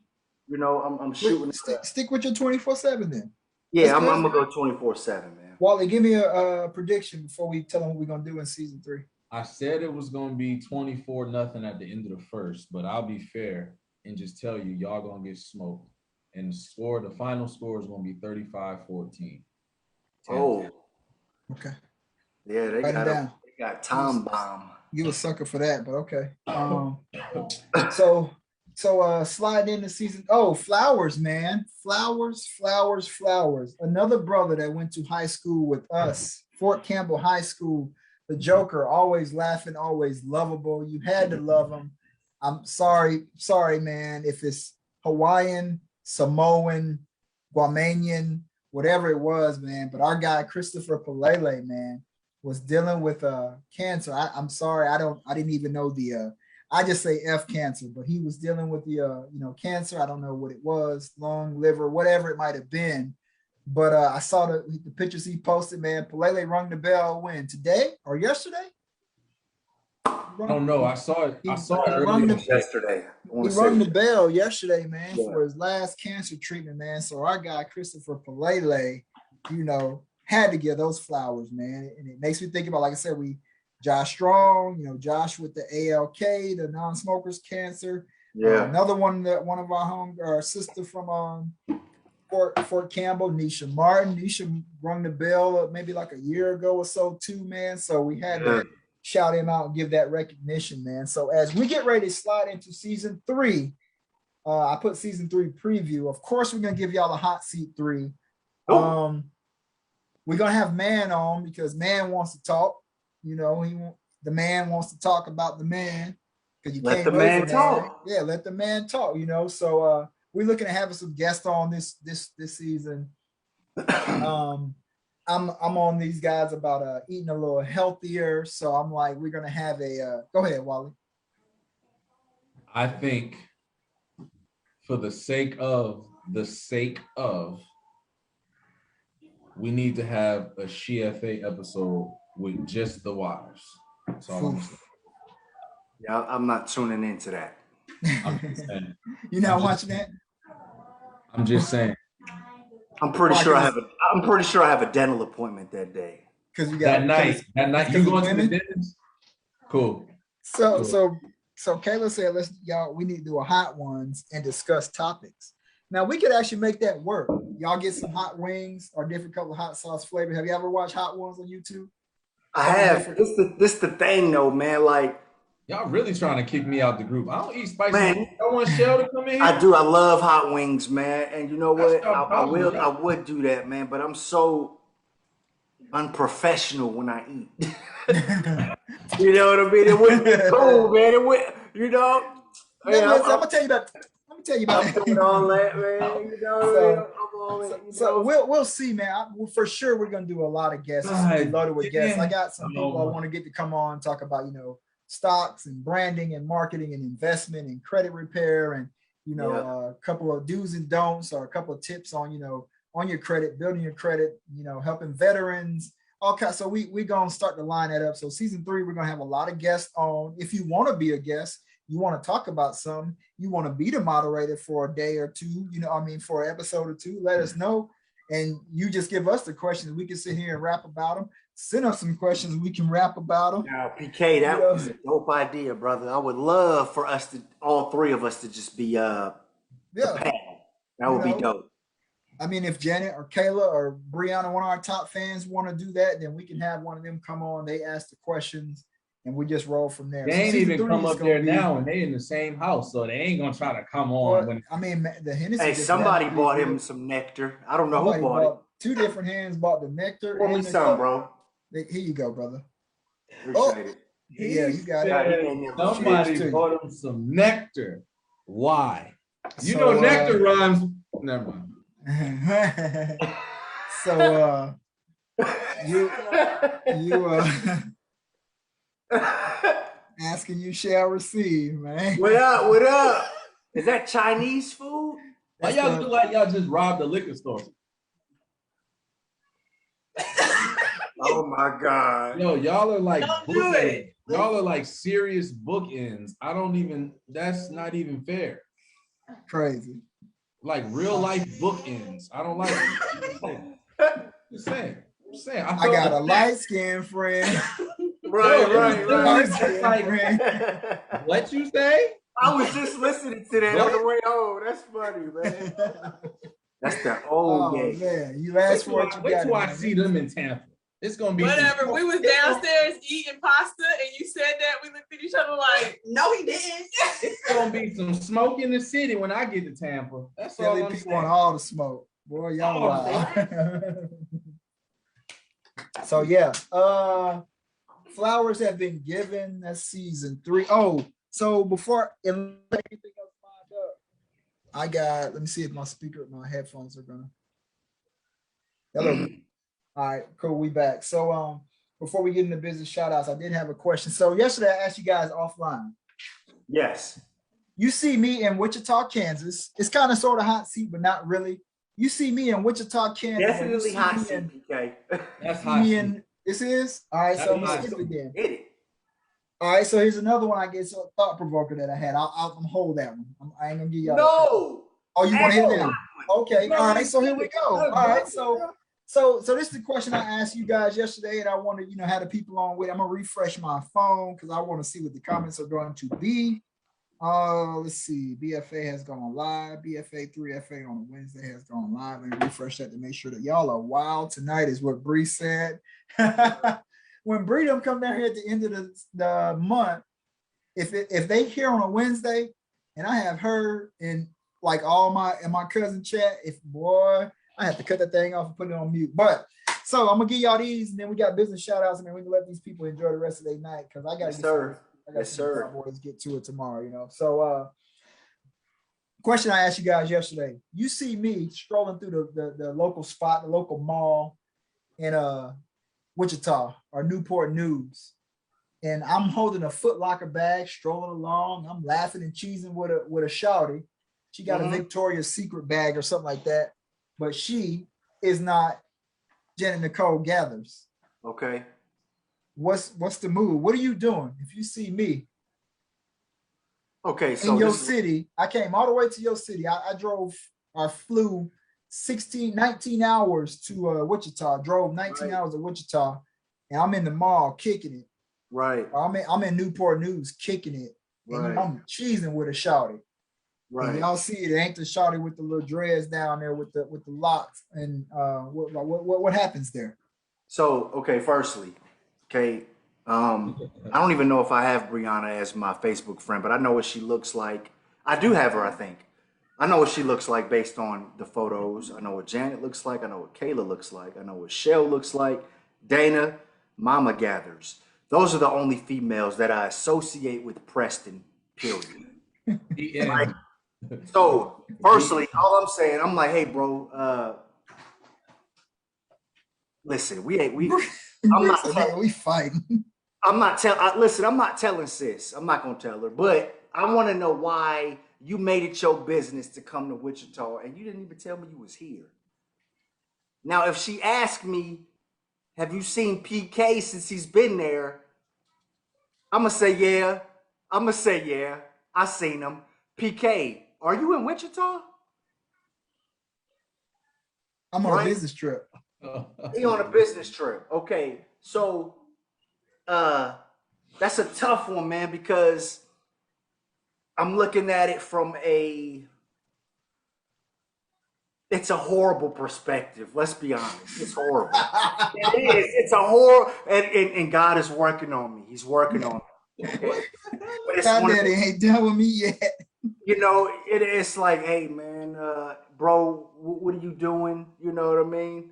I'm shooting. Stick with your 24-7 then. Yeah, I'm gonna go 24/7, man. Wally, give me a prediction before we tell them what we're gonna do in season 3. I said it was gonna be 24-0 at the end of the first, but I'll be fair and just tell you, y'all gonna get smoked. And the final score is gonna be 35-14. Oh, Okay. yeah, they Write it down. got Tom Bomb. You a sucker for that, but okay. So slide into season. Oh, Flowers, man. Flowers. Another brother that went to high school with us, Fort Campbell High School. The Joker, always laughing, always lovable. You had to love him. I'm sorry, man. If it's Hawaiian, Samoan, Guamanian, whatever it was, man. But our guy Christopher Finalé, man, was dealing with cancer. I'm sorry, I didn't even know I just say F cancer, but he was dealing with the cancer. I don't know what it was, lung, liver, whatever it might have been. But I saw the pictures he posted, man. Finalé rung the bell when? Today or yesterday? I don't know. I saw it. I saw it Yesterday. He rung the bell yesterday, man, for his last cancer treatment, man. So our guy Christopher Finalé, had to give those flowers, man. And it makes me think about, like I said, Josh Strong, Josh with the ALK, the non-smokers cancer. Yeah. Another one that one of our sister from Fort Campbell, Nisha Martin. Nisha rung the bell maybe like a year ago or so too, man. So we had to shout him out and give that recognition, man. So as we get ready to slide into season 3, I put season 3 preview. Of course, we're gonna give y'all a hot seat 3. We're gonna have Man on because Man wants to talk. The man wants to talk about the man because you let can't the man talk. Yeah, let the man talk. So we're looking at having some guests on this season. I'm on these guys about eating a little healthier. So I'm like, we're gonna have go ahead, Wally. I think for the sake of, we need to have a SheFA episode with just the wives. That's all I'm saying. Yeah, I'm not tuning into that. I'm just saying. You're not watching that? I'm just saying. I'm pretty sure I have a dental appointment that day. Because you got that night you going to the dentist? Cool. So Kayla said, we need to do a hot ones and discuss topics. Now we could actually make that work. Y'all get some hot wings or different couple of hot sauce flavors. Have you ever watched Hot Ones on YouTube? I have. This the thing though, man. Like, y'all really trying to kick me out the group. I don't eat spicy. Man, I want Shell to come in here. I do. I love hot wings, man. And you know what? I would do that, man. But I'm so unprofessional when I eat. You know what I mean? It wouldn't be cool, man. It would, I'm gonna tell you about. I'm doing all that, man. So we'll see, man. For sure, we're gonna do a lot of guests. It's loaded with guests. I got some people I want to get to come on and talk about, stocks and branding and marketing and investment and credit repair and a couple of do's and don'ts or a couple of tips on on your credit, building your credit, helping veterans. Okay, so we're gonna start to line that up. So season 3, we're gonna have a lot of guests on. If you want to be a guest, you want to talk about something, you want to be the moderator for a day or two, for an episode or 2, let us know. And you just give us the questions. We can sit here and rap about them. Send us some questions. We can rap about them. Now, PK, that was a dope idea, brother. I would love for all 3 of us to just be the panel. That would be dope. If Janet or Kayla or Brianna, one of our top fans, want to do that, then we can have one of them come on. They ask the questions. And we just roll from there. They ain't even come up there now, and they in the same house, so they ain't gonna try to come on. The Hennessy. Hey, somebody bought him some nectar. I don't know who bought it. 2 different hands bought the nectar. Pour me some, bro. Here you go, brother. Appreciate it. Yeah, you got it. Somebody bought him some nectar. Why? Nectar rhymes. Never mind. So You asking you shall receive, man. What up? What up? Is that Chinese food? Why y'all look like y'all just robbed a liquor store? Oh my God. Yo, y'all are like Don't do bookends. it. Y'all are like serious bookends. That's not even fair. Crazy. Like real life bookends. I don't like it. Just saying. I got a light skinned friend. Right. Light-skinned friend. What you say? I was just listening to that on the way home. That's funny, man. That's the old game. Man, you asked for it. Wait till I see them in Tampa. It's gonna be Whatever. We was downstairs eating pasta, and you said that. We looked at each other like, "No, he didn't." It's gonna be some smoke in the city when I get to Tampa. That's all Philly I'm people saying. want all the smoke. Boy, y'all All wild. So yeah, flowers have been given. That's season 3. Oh, so before anything else lined up, I got. Let me see if my headphones are gonna. Hello. All right, cool. We back. So before we get into business shout outs, I did have a question. So yesterday I asked you guys offline. Yes. You see me in Wichita, Kansas. It's kind of sort of hot seat, but not really. You see me in Wichita, Kansas. Definitely hot seat, PK. That's hot. This is all right. So I'm gonna skip it again. Hit it. All right. So here's another one. I guess a thought provoker that I had. I'm hold that one. I ain't gonna give y'all. No. Oh, you want to hit No. it now? Okay. All right. So here we go. All right. So this is the question I asked you guys yesterday, and I want to have the people on with. I'm gonna refresh my phone because I want to see what the comments are going to be. Let's see. BFA has gone live. BFA 3FA on a Wednesday has gone live. Let me refresh that to make sure that y'all are wild tonight, is what Bree said. When Bree them come down here at the end of the month, if they here on a Wednesday, and I have her in like in my cousin chat, boy, I have to cut that thing off and put it on mute. But so I'm gonna give y'all these, and then we got business shout outs, and then we can let these people enjoy the rest of their night because I gotta Yes, sir. Cowboys get to it tomorrow, So question I asked you guys yesterday. You see me strolling through the local spot, the local mall in Wichita or Newport News, and I'm holding a Foot Locker bag, strolling along. I'm laughing and cheesing with a shawty. She got a Victoria's Secret bag or something like that, but she is not Janet Nicole Gathers. Okay. What's the move? What are you doing if you see me? Okay, so in your city, I came all the way to your city. I flew 19 hours to Wichita, drove 19 hours to Wichita, and I'm in the mall kicking it. Right. I'm in Newport News kicking it. And I'm cheesing with a shawty. Right. And y'all see it ain't the shawty with the little dreads down there with the locks. And what happens there? So, okay, firstly, okay, I don't even know if I have Brianna as my Facebook friend, but I know what she looks like. I do have her, I think. I know what she looks like based on the photos. I know what Janet looks like. I know what Kayla looks like. I know what Shell looks like. Dana, Mama Gathers. Those are the only females that I associate with Preston, period. Right? So, firstly, all I'm saying, I'm like, hey, bro, listen, I'm not telling, we fighting. I'm not telling sis. I'm not gonna tell her, but I want to know why you made it your business to come to Wichita and you didn't even tell me you was here. Now, if she asked me, have you seen PK since he's been there? I'm gonna say yeah. I seen him. PK, are you in Wichita? I'm on a business trip. He on a business trip. Okay, so that's a tough one, man, because I'm looking at it from it's a horrible perspective. Let's be honest. It's horrible. It is. It's a horror, and God is working on me. He's working on me. Okay? But God daddy ain't done with me yet. You know, it's like, hey, man, bro, what are you doing? You know what I mean?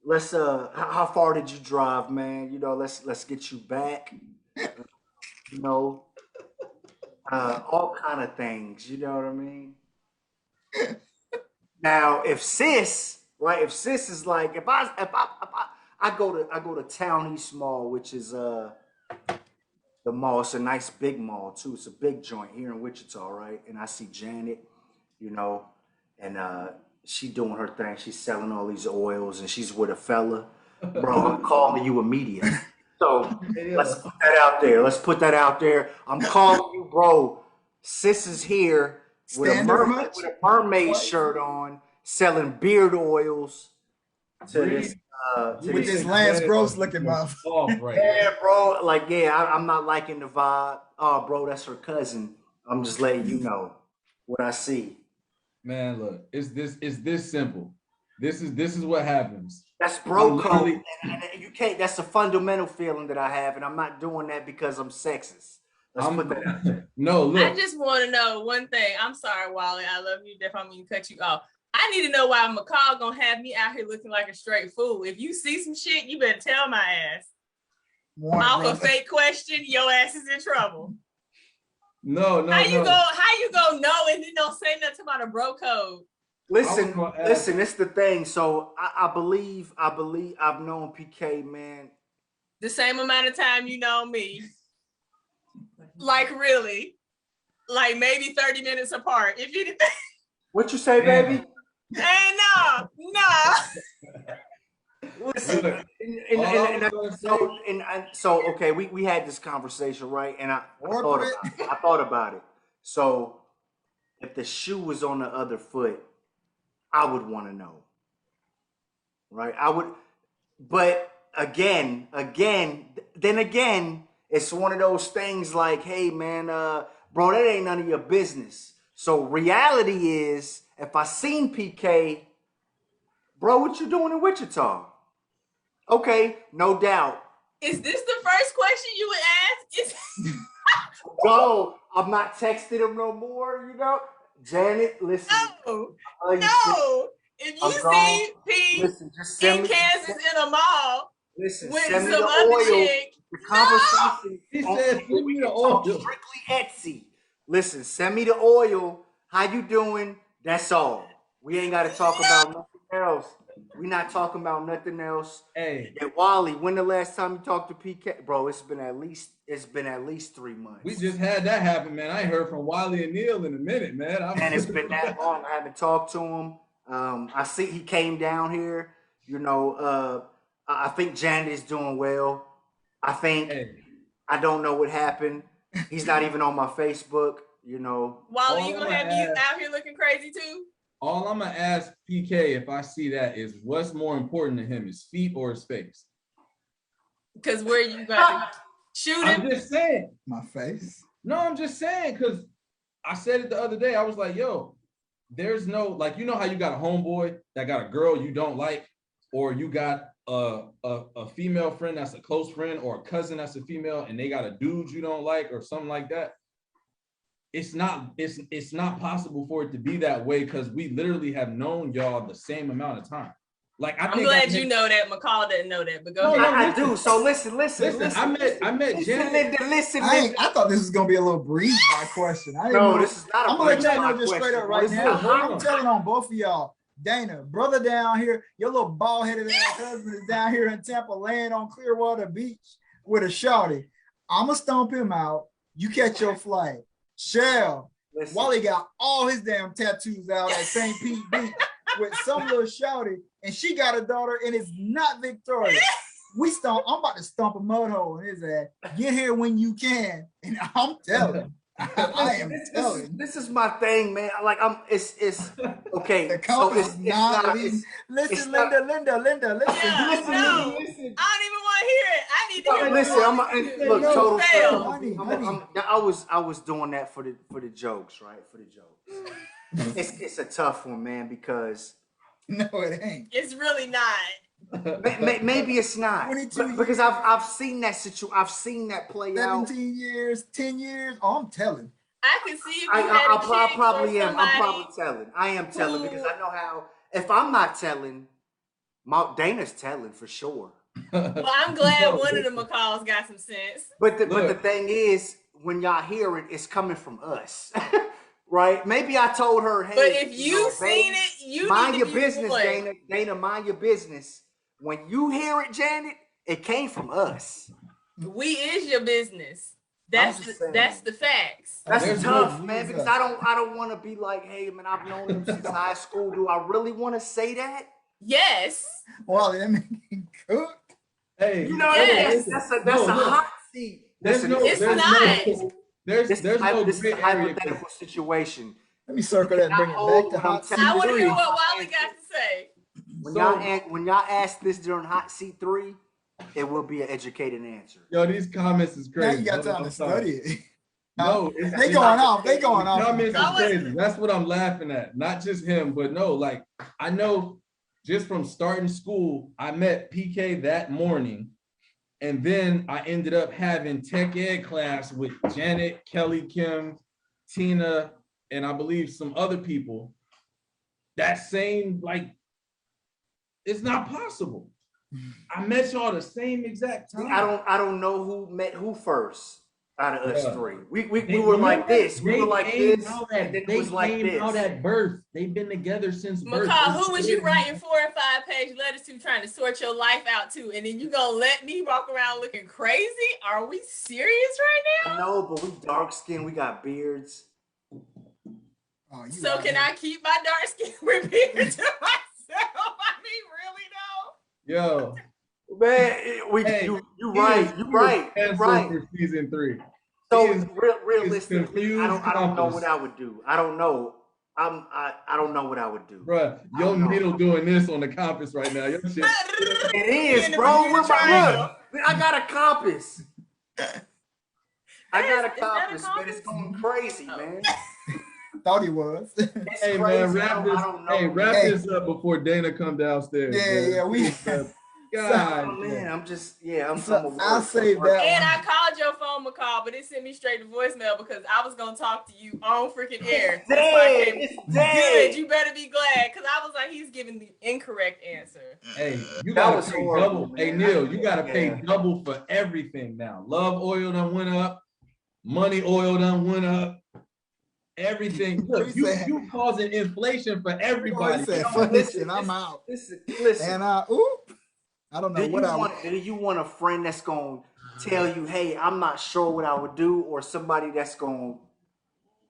Let's how far did you drive, man? You know, let's get you back. You know, all kind of things. You know what I mean? Now, if sis is like, if I I go to Town East Mall, which is the mall. It's a nice big mall too. It's a big joint here in Wichita, right? And I see Janet, you know, and she doing her thing. She's selling all these oils, and she's with a fella. Bro, I'm calling you immediately. So let's put that out there. Let's put that out there. I'm calling you, bro. Sis is here with a mermaid shirt on, selling beard oils to this. With this Lance Gross looking mouth. Right. Yeah, bro. Like, yeah, I'm not liking the vibe. Oh, bro, that's her cousin. I'm just letting you know what I see. Man, look, it's this simple. This is what happens. That's bro code. And you can't. That's a fundamental feeling that I have, and I'm not doing that because I'm sexist. Let's put that out there. No, look. I just want to know one thing. I'm sorry, Wally. I love you. If I'm going to cut you off. I need to know why McCall gonna have me out here looking like a straight fool. If you see some shit, you better tell my ass. Off a fake question, your ass is in trouble. No. How you go know and then don't say nothing about a bro code? Listen, it's the thing. So I believe I've known PK, man. The same amount of time you know me. Like really. Like maybe 30 minutes apart. If you didn't. What you say, baby? Hey, no. Listen, so okay, we had this conversation, right? And I thought about it. So if the shoe was on the other foot, I would want to know, right? I would, but again, it's one of those things like, hey, man, bro, that ain't none of your business. So reality is, if I seen PK, bro, what you doing in Wichita? Okay, no doubt. Is this the first question you would ask? Bro, I'm not texting him no more, you know? Janet, listen. No. If you see P in Kansas in a mall with some other chick, the conversation. He said, send me the oil. Strictly Etsy. Listen, send me the oil. How you doing? That's all. We ain't got to talk about nothing else. We not talking about nothing else. Hey, and Wally, when the last time you talked to PK, bro? It's been at least 3 months. We just had that happen, man. I ain't heard from Wally and Neil in a minute, man. And it's been that long. I haven't talked to him. I see he came down here. You know, I think Janet is doing well. I think I don't know what happened. He's not even on my Facebook. You know, Wally, you gonna have you out here looking crazy too? All I'm gonna ask PK if I see that is what's more important to him, his feet or his face? Because where you got to shoot him? I'm just saying. My face? No, I'm just saying because I said it the other day. I was like, yo, there's no, like, you know how you got a homeboy that got a girl you don't like, or you got a female friend that's a close friend, or a cousin that's a female and they got a dude you don't like or something like that. It's not possible for it to be that way because we literally have known y'all the same amount of time. Like I'm glad you know that. McCall didn't know that, but go ahead. I do. So listen. I met Janet. Listen. I thought this was gonna be a little breeze by question. This is not a breeze. I'm gonna let y'all know just straight up right now. I'm telling on both of y'all. Dana, brother down here, your little bald-headed ass husband is down here in Tampa laying on Clearwater Beach with a shorty. I'ma stomp him out. You catch your flight. Shell. Wally got all his damn tattoos out at St. Pete Beach with some little shorty, and she got a daughter, and it's not Victoria. I'm about to stomp a mud hole in his ass. Get here when you can, and I'm telling. I am telling. This is my thing, man. Like it's okay. The it's not. Listen, Linda. Listen. I don't even want to hear it. I need to hear it. Listen, I was doing that for the jokes, right? For the jokes. It's a tough one, man, because no, it ain't. It's really not. Maybe it's not, because I've seen that situation. I've seen that play 17 out. 17 years, 10 years. Oh, I'm telling. I can see if I probably am. I'm probably telling. I am telling because I know how. If I'm not telling, Dana's telling for sure. Well, I'm glad one of the McCalls got some sense. But the thing is, when y'all hear it, it's coming from us. Right? Maybe I told her, hey, but if you've seen it, you mind need your to business, Dana. Dana, mind your business. when you hear it, Janet, it came from us. We is your business. I'm just saying. That's the facts. That's There's tough, no- man, because I don't want to be like, hey, man, I've known him since high school. Do I really want to say that? Yes. Wally, that man can cook. Hey, You know, Yes. that's a hot seat. There's no, It's there's not. no, there's This no is a gray area. hypothetical situation. Let me circle that and bring it back to hot seat. I want to Three. hear what Wally got to say. When y'all ask this during hot seat 3, it will be an educated answer. Yo, these comments is Now crazy. you got time I'm to sorry. study it. No, They going off. They going off. Comments is I was- crazy. That's what I'm laughing at. Not just him, but no, like I know just from starting school, I met PK that morning, and then I ended up having tech ed class with Janet, Kelly, Kim, Tina, and I believe some other people. That same, like, it's not possible. I met y'all the same exact time. I don't know who met who first out of us Yeah. 3. We were like this. We were like this, and then it was like came out this. at birth. They've been together since birth. McCall, who was you writing 4 and 5 page letters to, trying to sort your life out to, and then you gonna let me walk around looking crazy? Are we serious right now? No, but we dark skinned. We got beards. Oh, you So out can here. I keep my dark skin with beard to myself? I mean, really though? Yo, Man, hey, you right. For season 3. So He is realistically, confused, I don't know compass. what I would do. I don't know. I don't know what I would do. Bruh, your needle doing this on the compass right now. Your shit. It is, bro. With my look, I got a compass. I got a Is that a compass, man. compass? It's going crazy, man. Thought he was. It's Hey crazy. man, wrap this. I don't know. Hey, wrap Hey. this up before Dana come downstairs. Yeah, man. yeah, we- God, Oh, man, I'm So, I'll save that And one. I called your phone, McCall, but it sent me straight to voicemail because I was gonna talk to you on freaking air. That's why I came. It's Good, dead. you better be glad, because I was like, he's giving the incorrect answer. Hey, you That gotta was pay horrible, double. Hey man. Neil, you gotta pay Yeah. double for everything now. Love oil done went up. Money oil done went up. Everything. Look, He said- you causing inflation for everybody. He said, You know, "Fuck this shit, I'm out." Listen. And I don't know Do what I you want a friend that's gonna tell you, hey, I'm not sure what I would do, or somebody that's gonna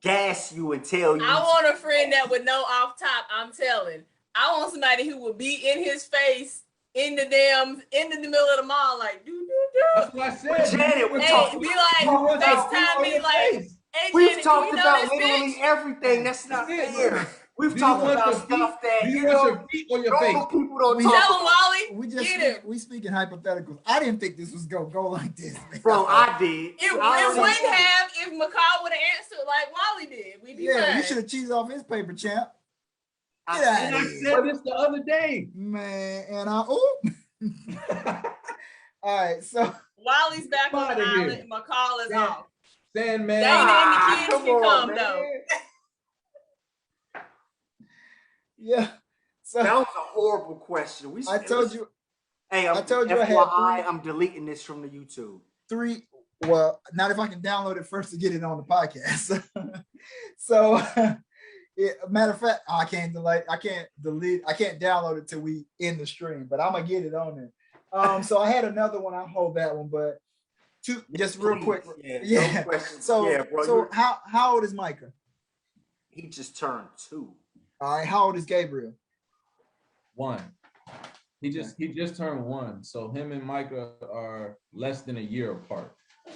gas you and tell you? I want a friend that would know off top. I'm telling. I want somebody who would be in his face in the middle of the mall, like do. That's what I said. Janet, we're Hey, talking. be like, FaceTime me, like, hey, We've Janet, talked can you know about this literally bitch? everything. That's not That's it. fair. We've Do you talked want about your stuff feet? that Do you want your feet or your face? normal people don't We- talk Tell him, about. Wally. we just Get him. we speaking hypotheticals. I didn't think this was gonna go like this, man. Bro, I did. It I wouldn't already- have if McCall would have answered like Wally did. We'd be Yeah, fine. you should have cheated off his paper, champ. I- Get And out I of here, said this the other day. man. And all right, so Wally's back on Outta the here. island. McCall is Yeah. off. Sandman. Dana and the kids come can on, come man. though. yeah, so That was a horrible question. I told you Hey, I told you I had FYI, three- I'm deleting this from the YouTube. 3. Well, not if I can download it first to get it on the podcast. So, yeah, matter of fact, I can't download it till we end the stream, but I'm gonna get it on there. So I had another one. I'll hold that one, but just real quick. Yeah. Yeah. No questions. So, yeah, bro. so how old is Micah? He just turned 2. All right, how old is Gabriel? 1. He just turned 1. So him and Micah are less than a year apart.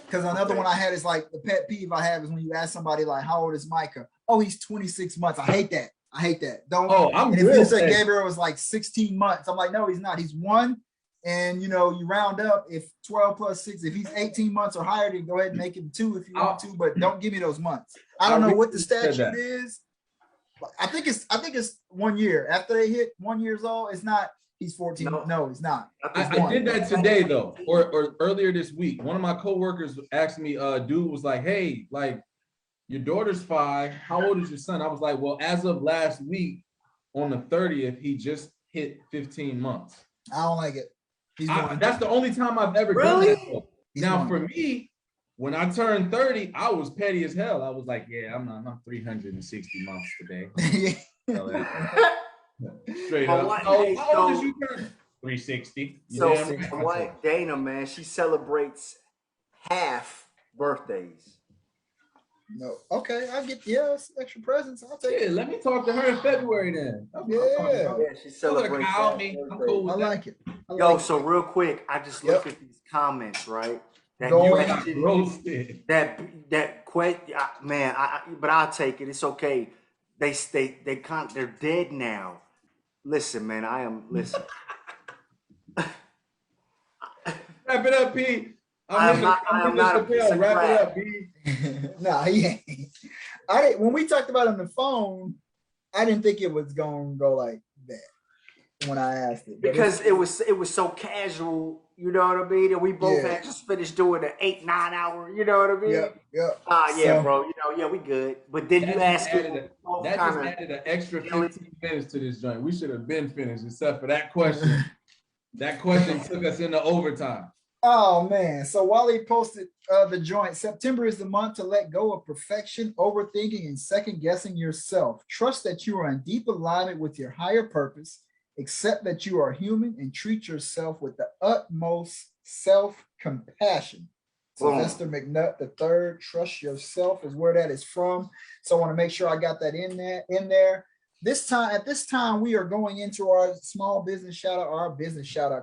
Because another Okay. one I had is like the pet peeve I have is when you ask somebody like, how old is Micah? Oh, he's 26 months. I hate that. Don't. Oh, I'm and if real you say petty. Gabriel was like 16 months, I'm like, no, he's not. He's 1. And you round up, if 12 plus 6, if he's 18 months or higher, then go ahead and make him 2 if you want to, but don't give me those months. I don't know what the said statute that. is. I think it's 1 year. After they hit 1 year old, it's not he's 14. No, he's not. I did that today though, or earlier this week. One of my coworkers asked me, dude was like, hey, like your daughter's 5. How old is your son? I was like, well, as of last week on the 30th, he just hit 15 months. I don't like it. He's one. That's the only time I've ever Really? done that. Though. He's Now one. for me, when I turned 30, I was petty as hell. I was like, yeah, I'm 360 months today. Straight But up. what- Oh, hey, how old so- is you turn? 360. So Yeah, my wife Dana, man, she celebrates half birthdays. No. Okay, I get extra presents. I'll take Yeah, it. let me talk to her in February then. That's what I'm talking about. Yeah, she Don't celebrates call half me. I'm birthdays. cool I with that. like it. I Yo, like so real quick, I just looked at these comments, right? That Go You on. got question, roasted. that question, man. But I'll take it. It's okay. They're dead now. Listen, man. Listen. Wrap it up, Pete. I I'm am Mr. not a piece Chappelle. of Wrap it crap. up, Pete. it. Nah, he ain't. I didn't. When we talked about it on the phone, I didn't think it was gonna go like that when I asked it. But Because it was so casual, you know what I mean? And we both Yeah. had just finished doing an 8-9 hour, you know what I mean? Yep. Yeah, So- bro. We good. But then you ask it all That kind just of added an extra 15 minutes to this joint. We should have been finished, except for that question. That question took us into overtime. Oh man. So Wally posted the joint. September is the month to let go of perfection, overthinking, and second guessing yourself. Trust that you are in deep alignment with your higher purpose. Accept that you are human and treat yourself with the utmost self-compassion. Sylvester McNutt III, trust yourself is where that is from. So I want to make sure I got that in there. At this time, we are going into our small business shout out,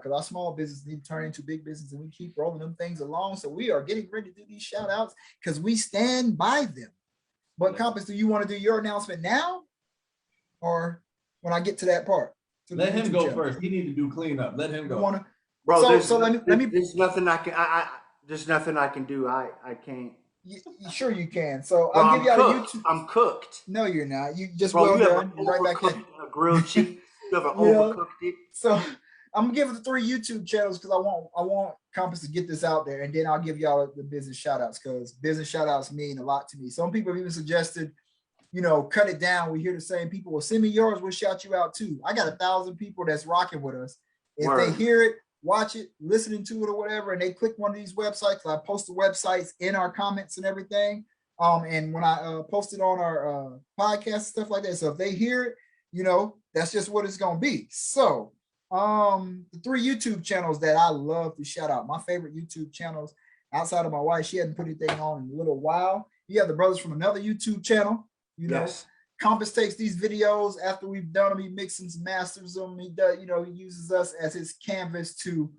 because our small business need to turn into big business and we keep rolling them things along. So we are getting ready to do these shout outs because we stand by them. But Compass, do you want to do your announcement now or when I get to that part? Let him go first. He need to do cleanup. Let him go. Bro, so let me there's nothing I can there's nothing I can do. I can't. Sure you can. So Bro, I'll give y'all a YouTube. I'm cooked. No, you're not. You just Bro, well you done. have Right back in. a grilled cheese. You have overcooked it. So I'm gonna give it the 3 YouTube channels because I want Compass to get this out there, and then I'll give y'all the business shout outs because business shout outs mean a lot to me. Some people have even suggested, cut it down. We hear the same people. Well, send me yours. We'll shout you out too. I got 1,000 people that's rocking with us. If they hear it, watch it, listening to it or whatever, and they click one of these websites, I post the websites in our comments and everything. And when I post it on our podcast, stuff like that. So if they hear it, that's just what it's gonna be. So the 3 YouTube channels that I love to shout out, my favorite YouTube channels outside of my wife, she hadn't put anything on in a little while. You have the brothers from another YouTube channel, Yes. Compass takes these videos after we've done them, he mixes and masters them. He does, he uses us as his canvas to,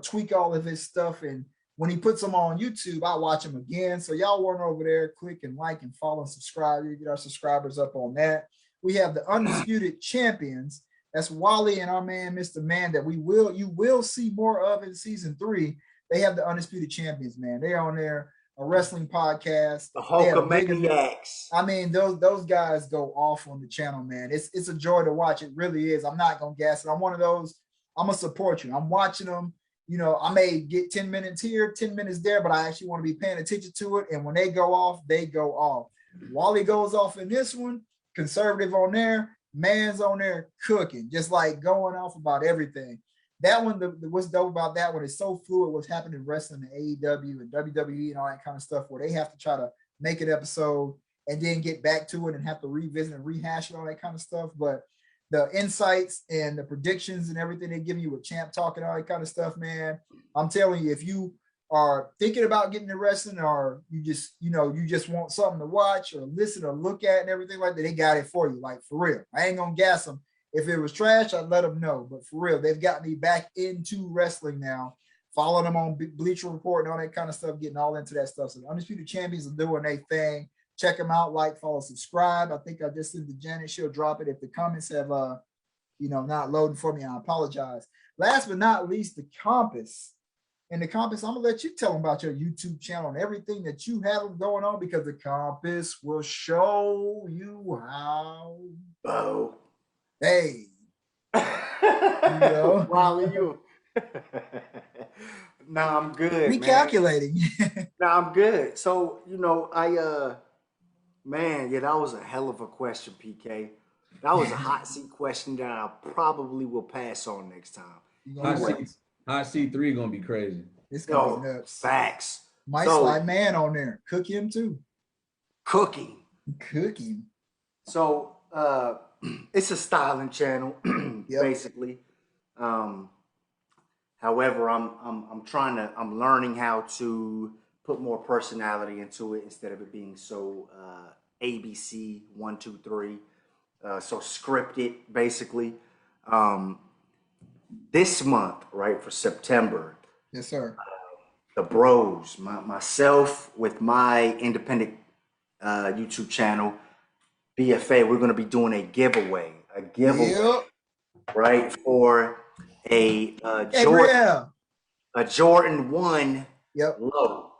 tweak all of his stuff. And when he puts them on YouTube, I watch them again. So y'all run over there, click and like and follow and subscribe. You get our subscribers up on that. We have the Undisputed Champions. That's Wally and our man, Mr. Man, that you will see more of in season 3. They have the Undisputed Champions, man. They're on there, a wrestling podcast. The Hulkamaniacs. I mean, those guys go off on the channel, man. It's a joy to watch. It really is. I'm not gonna gas it. I'm one of those. I'm gonna support you. I'm watching them. I may get 10 minutes here, 10 minutes there, but I actually want to be paying attention to it. And when they go off, they go off. Wally goes off in this one. Conservative on there. Man's on there cooking, just like going off about everything. That one, what's dope about that one is so fluid. What's happening in wrestling, and AEW and WWE and all that kind of stuff, where they have to try to make an episode and then get back to it and have to revisit and rehash and all that kind of stuff. But the insights and the predictions and everything they give you with Champ Talk and all that kind of stuff, man, I'm telling you, if you are thinking about getting into wrestling or you just want something to watch or listen or look at and everything like that, they got it for you, like for real. I ain't gonna gas them. If it was trash, I'd let them know. But for real, they've got me back into wrestling now. Following them on Bleacher Report and all that kind of stuff, getting all into that stuff. So the Undisputed Champions are doing their thing. Check them out, like, follow, subscribe. I think I just sent to Janet. She'll drop it. If the comments have, not loading for me, I apologize. Last but not least, the Compass. And the Compass, I'm going to let you tell them about your YouTube channel and everything that you have going on because the Compass will show you how. Oh. Hey. Wally, you. Nah, I'm good. Recalculating. Nah, I'm good. So, that was a hell of a question, PK. That was a hot seat question that I probably will pass on next time. Hot seat 3 gonna be crazy. It's gonna be nuts. Facts. Might slide Man on there. Cook him too. Cooking. So it's a styling channel, basically. However, I'm learning how to put more personality into it instead of it being so ABC 1, 2, 3, so scripted basically. This month, right, for September, Yes, sir. the bros, myself with my independent YouTube channel, BFA, we're going to be doing a giveaway, Yep. right, for a Gabriel. Jordan 1 Yep. low,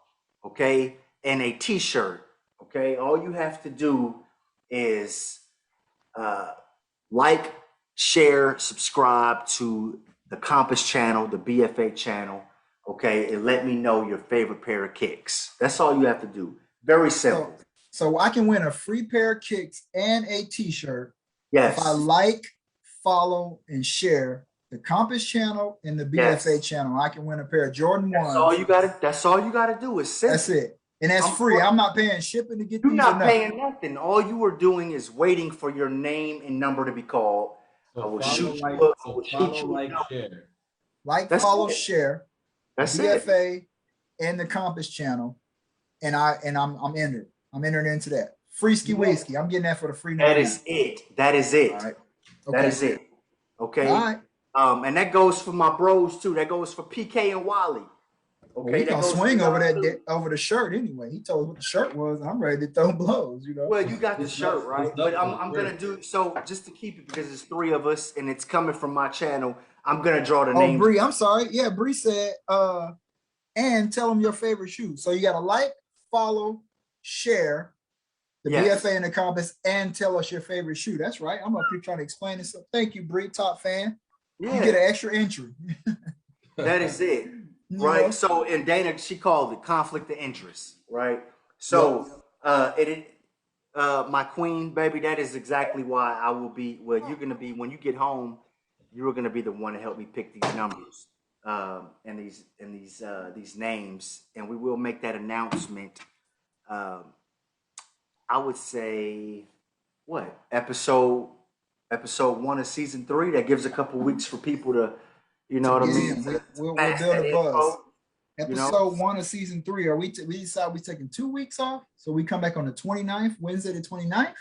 okay, and a t-shirt, okay. All you have to do is like, share, subscribe to the Compass channel, the BFA channel, okay, and let me know your favorite pair of kicks. That's all you have to do. Very simple. So I can win a free pair of kicks and a t-shirt Yes. if I like, follow, and share the Compass channel and the BFA channel. I can win a pair of Jordan 1s. That's all you gotta do is simple. That's it. And that's free. I'm not paying shipping to get You're these. not paying nothing. All you are doing is waiting for your name and number to be called. So I will follow, shoot like, you. so follow, like, share. Like, That's follow, it. share. That's BFA it. and the Compass channel, and I'm entered. I'm entered into that. Free ski whiskey. I'm getting that for the free. That is it. That is it. All right. That Okay. is it. Okay. All right. And that goes for my bros too. That goes for PK and Wally. Okay. Well, we that gonna goes swing for over y'all, that over the shirt anyway. He told us what the shirt was. I'm ready to throw blows. You know. Well, you got the It's shirt, not- right? it's not But I'm for gonna free. do so just to keep it because it's 3 of us and it's coming from my channel. I'm gonna draw the Oh, names. Bree, I'm sorry. Yeah, Bree said, and tell them your favorite shoe. So you got to like, follow, share the Yes. BFA and the Compass, and tell us your favorite shoe. That's right. I'm up here trying to explain this. So thank you, Bree, top fan. You get an Yeah, extra entry. that is it. You Right. know? So, and Dana, she called it conflict of interest, right? So, my queen, baby, that is exactly why I will be. Well, you're gonna be when you get home. You're gonna be the one to help me pick these numbers, and these names, and we will make that announcement. I would say, what episode 1 of season 3? That gives a couple weeks for people to, you know what I mean. We'll Pass build that a buzz. info. Episode 1 of season 3. We decide we're taking 2 weeks off. So we come back on the 29th, Wednesday the 29th,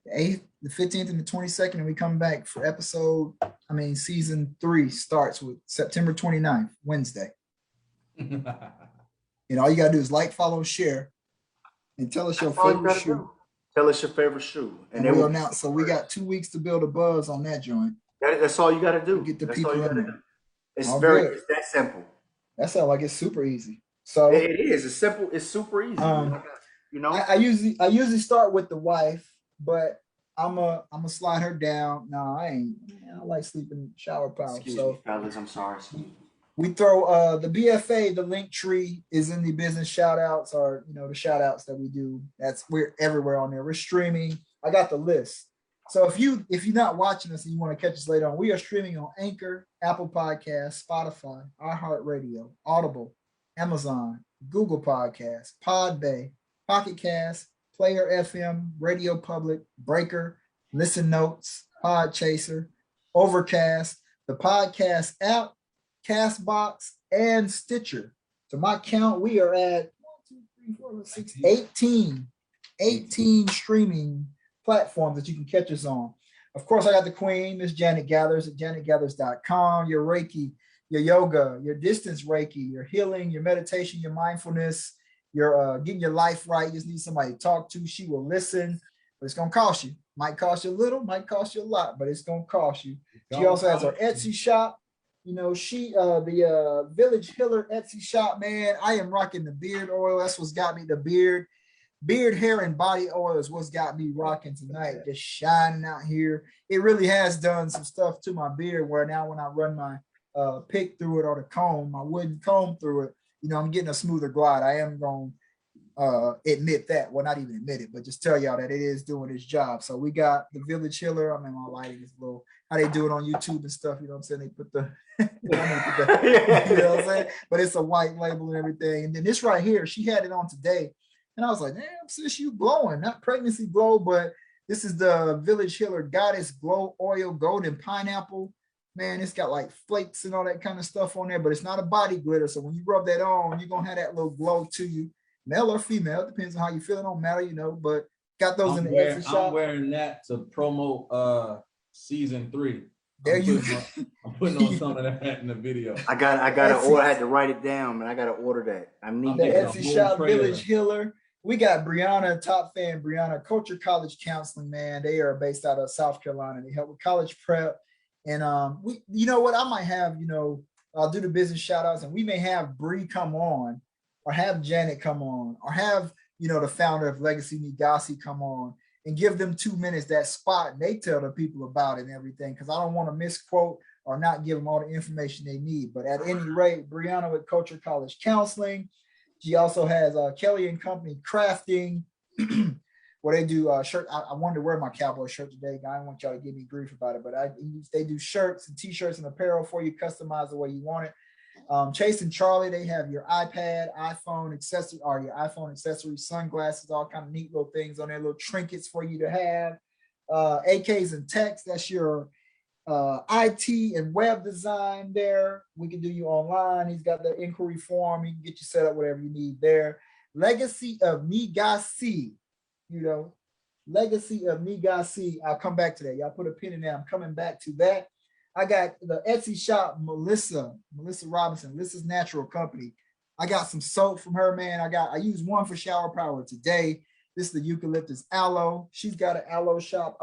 the 8th, the 15th, and the 22nd, and we come back for season 3 starts with September 29th, Wednesday. And all you gotta do is like, follow, share, and tell us your That's all you favorite gotta shoe. do. Tell us your favorite shoe, And we'll announce. So we got 2 weeks to build a buzz on that joint. That's all you got to do. Get the That's people all you in gotta there. do. It's All very good. it's that simple. That sounds like it's super easy. So It is. It's simple. It's super easy. You know. I usually start with the wife, but I'm a slide her down. No, I ain't. I like sleeping shower power. Excuse So me, fellas. I'm sorry. we throw the BFA, the link tree is in the business shout outs, or the shout outs that we do. We're everywhere on there. We're streaming. I got the list. So if you're not watching us and you want to catch us later on, we are streaming on Anchor, Apple Podcasts, Spotify, iHeartRadio, Audible, Amazon, Google Podcasts, Podbay, Pocket Cast, Player FM, Radio Public, Breaker, Listen Notes, Podchaser, Overcast, the podcast app, Castbox, and Stitcher. To my count, we are at 18 streaming platforms that you can catch us on. Of course, I got the queen, Miss Janet Gathers at janetgathers.com. Your Reiki, your yoga, your distance Reiki, your healing, your meditation, your mindfulness, your getting your life right. You just need somebody to talk to. She will listen, but it's going to cost you. Might cost you a little, might cost you a lot, but it's going to cost you. She also has her Etsy shop. The Village Healer Etsy shop, man. I am rocking the beard oil. That's what's got me. The beard, hair, and body oil is what's got me rocking tonight. Just shining out here. It really has done some stuff to my beard where now when I run my pick through it or the comb, my wooden comb through it, I'm getting a smoother glide. I am going to admit that. Well, not even admit it, but just tell y'all that it is doing its job. So we got the Village Healer. I mean, my lighting is a little, how they do it on YouTube and stuff. You know what I'm saying? They put the, you know what I'm saying? But it's a white label and everything. And then this right here, she had it on today. And I was like, damn, sis, you glowing. Not pregnancy glow, but this is the Village Healer Goddess Glow Oil Golden Pineapple. man, it's got like flakes and all that kind of stuff on there, but it's not a body glitter. So when you rub that on, you're gonna have that little glow to you, male or female, depends on how you feel. It don't matter, you know, but got those in the Etsy shop. I'm wearing that to promote season 3. There I'm putting on some of that in the video. I gotta order. I had to write it down, man. I gotta order that. I need the that. Etsy shop, Village Healer. We got Brianna, top fan, Brianna, Culture College Counseling, man. They are based out of South Carolina. They help with college prep. And you know what? I might have, I'll do the business shout outs, and we may have Bree come on, or have Janet come on, or have, the founder of Legacy Nigasi come on and give them 2 minutes that spot, and they tell the people about it and everything, because I don't want to misquote or not give them all the information they need. But at any rate, Brianna with Culture College Counseling. She also has Kelly and Company Crafting, where they do shirt. I wanted to wear my cowboy shirt today. I don't want y'all to give me grief about it, but they do shirts and t-shirts and apparel for you, customized the way you want it. Chase and Charlie, they have your iPad, iPhone accessory, or your iPhone accessories, sunglasses, all kind of neat little things on there, little trinkets for you to have. AKs and Techs, that's your IT and web design there. We can do you online. He's got the inquiry form. He can get you set up whatever you need there. Legacy of Nigasi, Legacy of Nigasi. I'll come back to that. Y'all put a pin in there. I'm coming back to that. I got the Etsy shop, Melissa Robinson, Melissa's Natural Company. I got some soap from her, man. I used one for shower power today. This is the eucalyptus aloe. She's got an aloe shop.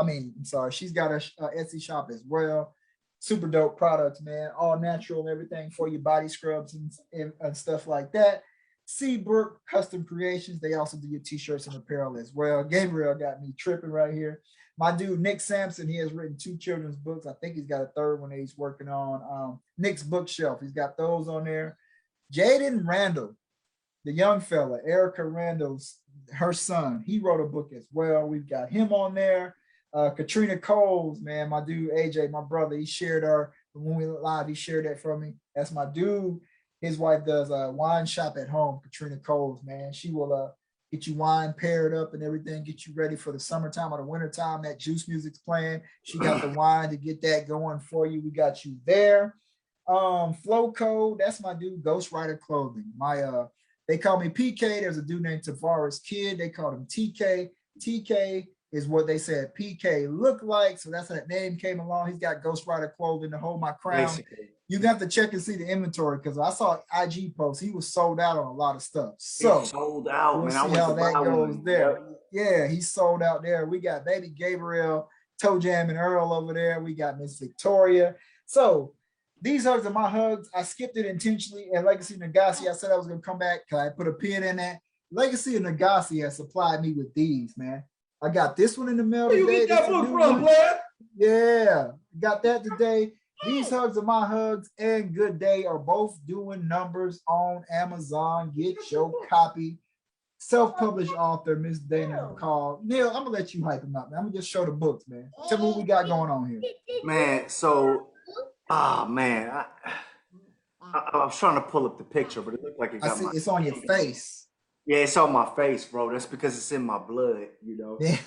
She's got a Etsy shop as well. Super dope products, man. All natural and everything for your body scrubs and stuff like that. Seabrook Custom Creations. They also do your t-shirts and apparel as well. Gabriel got me tripping right here. My dude, Nick Sampson, he has written 2 children's books. I think he's got a 3rd one that he's working on. Nick's Bookshelf. He's got those on there. Jaden Randall, the young fella, Erica Randall's, her son, he wrote a book as well. We've got him on there. Katrina Coles, man, my dude, AJ, my brother, he shared when we went live, he shared that for me. That's my dude. His wife does a wine shop at home, Katrina Coles, man. She will get you wine paired up and everything, get you ready for the summertime or the wintertime. That juice music's playing. She got the wine to get that going for you. We got you there. Flow Code, that's my dude, Ghostwriter Clothing. They call me PK. There's a dude named Tavares Kid. They called him TK. TK is what they said PK looked like. So that's how that name came along. He's got Ghostwriter Clothing to hold my crown. Basically. You got to check and see the inventory, because I saw IG posts. He was sold out on a lot of stuff. So he's sold out, we'll man. See how that goes there. Yeah, he's sold out there. We got baby Gabriel, Toe Jam and Earl over there. We got Miss Victoria. So these hugs are my hugs. I skipped it intentionally. And Legacy Nagasi, I said I was going to come back because I put a pin in that. Legacy of Nagasi has supplied me with these, man. I got this one in the mail today. Where you get that book from, Blair? Yeah, got that today. These hugs are my hugs, and Good Day are both doing numbers on Amazon. Get your copy. Self-published author, Miss Dana called. Neil, I'm going to let you hype him up, man. I'm going to just show the books, man. Tell me what we got going on here. Man, so... man, I was trying to pull up the picture, but it looked like it got it's on your face. Yeah, it's on my face, bro. That's because it's in my blood, Yeah,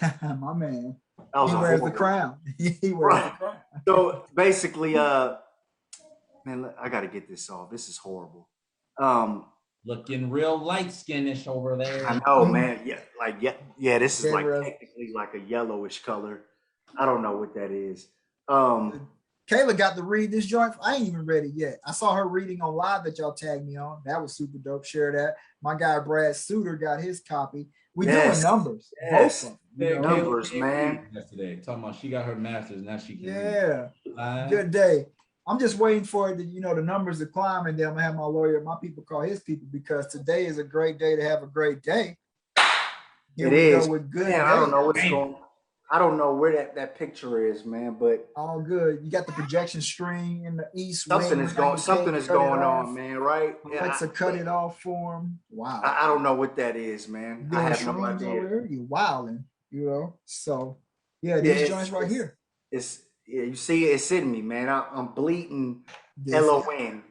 my man. He wears the crown. He wears the crown. So basically, man, I got to get this off. This is horrible. Looking real light skinish over there. I know, man. Yeah. This is like technically like a yellowish color. I don't know what that is. Kayla got to read this joint. I ain't even read it yet. I saw her reading on live that y'all tagged me on. That was super dope. Share that. My guy Brad Suter got his copy. We doing numbers. Yes. Numbers, man. Yesterday, talking about she got her master's, now she can read. Good day. I'm just waiting for it to, the numbers to climb, and then I'm gonna have my lawyer, my people call his people, because today is a great day to have a great day. Here we go with good. Man, I don't know what's going. I don't know where that picture is, man, but all good. You got the projection string in the east. Something is going on, man, right? Alexa cut it off for him. Wow. I don't know what that is, man. I have no idea. You're wilding, So these joints right here. You see it's in me, man. I'm bleeding LON.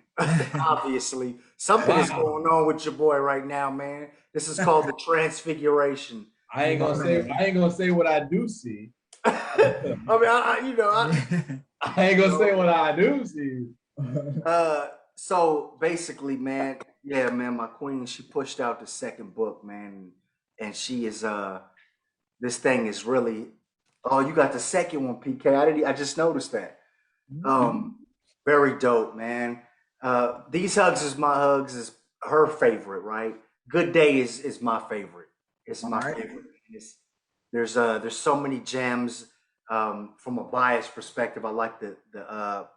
Obviously. Something is going on with your boy right now, man. This is called the transfiguration. I ain't gonna say what I do see. I ain't gonna say what I do, Steve. So basically, man, yeah, man, my queen, she pushed out the second book, man, and she is this thing is really. Oh, you got the second one, PK. I just noticed that. Very dope, man. These Hugs is my hugs is her favorite, right? Good Day is my favorite. It's my favorite. There's so many gems. From a bias perspective, I like the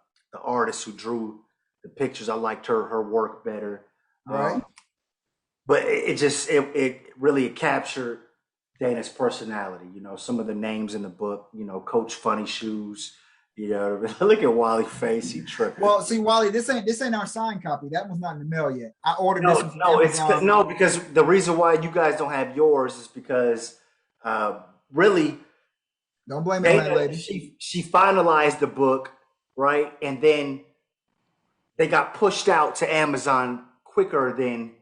artist who drew the pictures. I liked her work better. Right. But it really captured Dana's personality. You know, some of the names in the book. You know, Coach Funny Shoes. You know, look at Wally's face. He tripping. Well, see, Wally, this ain't our signed copy. That one's not in the mail yet. I ordered this one from No, because the reason why you guys don't have yours is because really. Don't blame the landlady. She finalized the book, right? And then they got pushed out to Amazon quicker than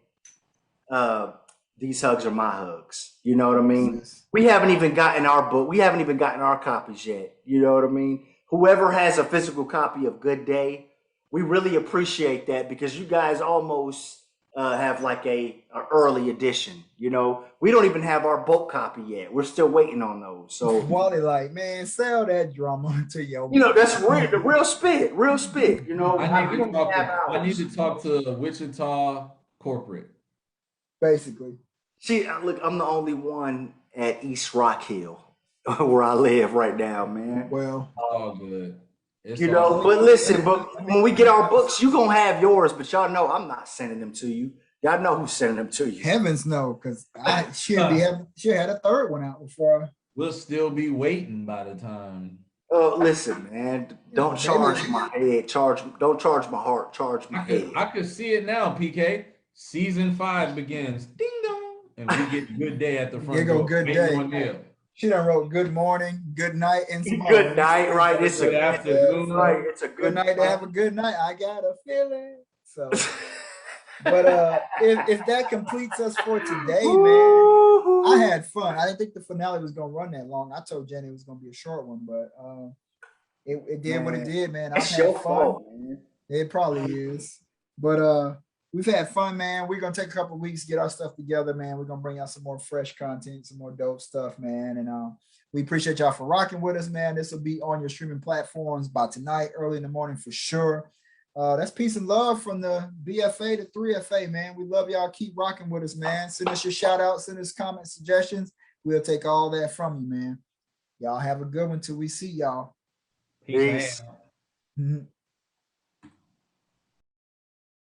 These Hugs Are My Hugs. You know what I mean? We haven't even gotten our book. We haven't even gotten our copies yet. You know what I mean? Whoever has a physical copy of Good Day, we really appreciate that because you guys almost have like a early edition. You know, we don't even have our bulk copy yet. We're still waiting on those. So Wally, like, man, sell that drama to your. You know, that's the real spit. You know, I need to talk to Wichita corporate. Basically. See, look, I'm the only one at East Rock Hill where I live right now, man. Well, all good. But listen, but when we get our books, you gonna have yours, but y'all know I'm not sending them to you. Y'all know who's sending them to you. Heavens no, because I should had a third one out before. We'll still be waiting by the time. Listen, man, don't charge my head. Don't charge my heart. Charge my head. I could see it now, PK. Season 5 begins. Ding dong, and we get Good Day at the front. Here go Good Day. She done wrote good morning, good night, and some good night, right? It's a good afternoon, right? It's a good night to have a good night. I got a feeling. So, but if that completes us for today, man, I had fun. I didn't think the finale was gonna run that long. I told Jenny it was gonna be a short one, but it did what it did, man. I had fun. Fault, man. It probably is, but we've had fun, man. We're gonna take a couple of weeks to get our stuff together, man. We're gonna bring out some more fresh content, some more dope stuff, man. And we appreciate y'all for rocking with us, man. This will be on your streaming platforms by tonight, early in the morning for sure. That's peace and love from the BFA to 3FA, man. We love y'all. Keep rocking with us, man. Send us your shout outs, send us comments, suggestions. We'll take all that from you, man. Y'all have a good one till we see y'all. Peace. Mm-hmm.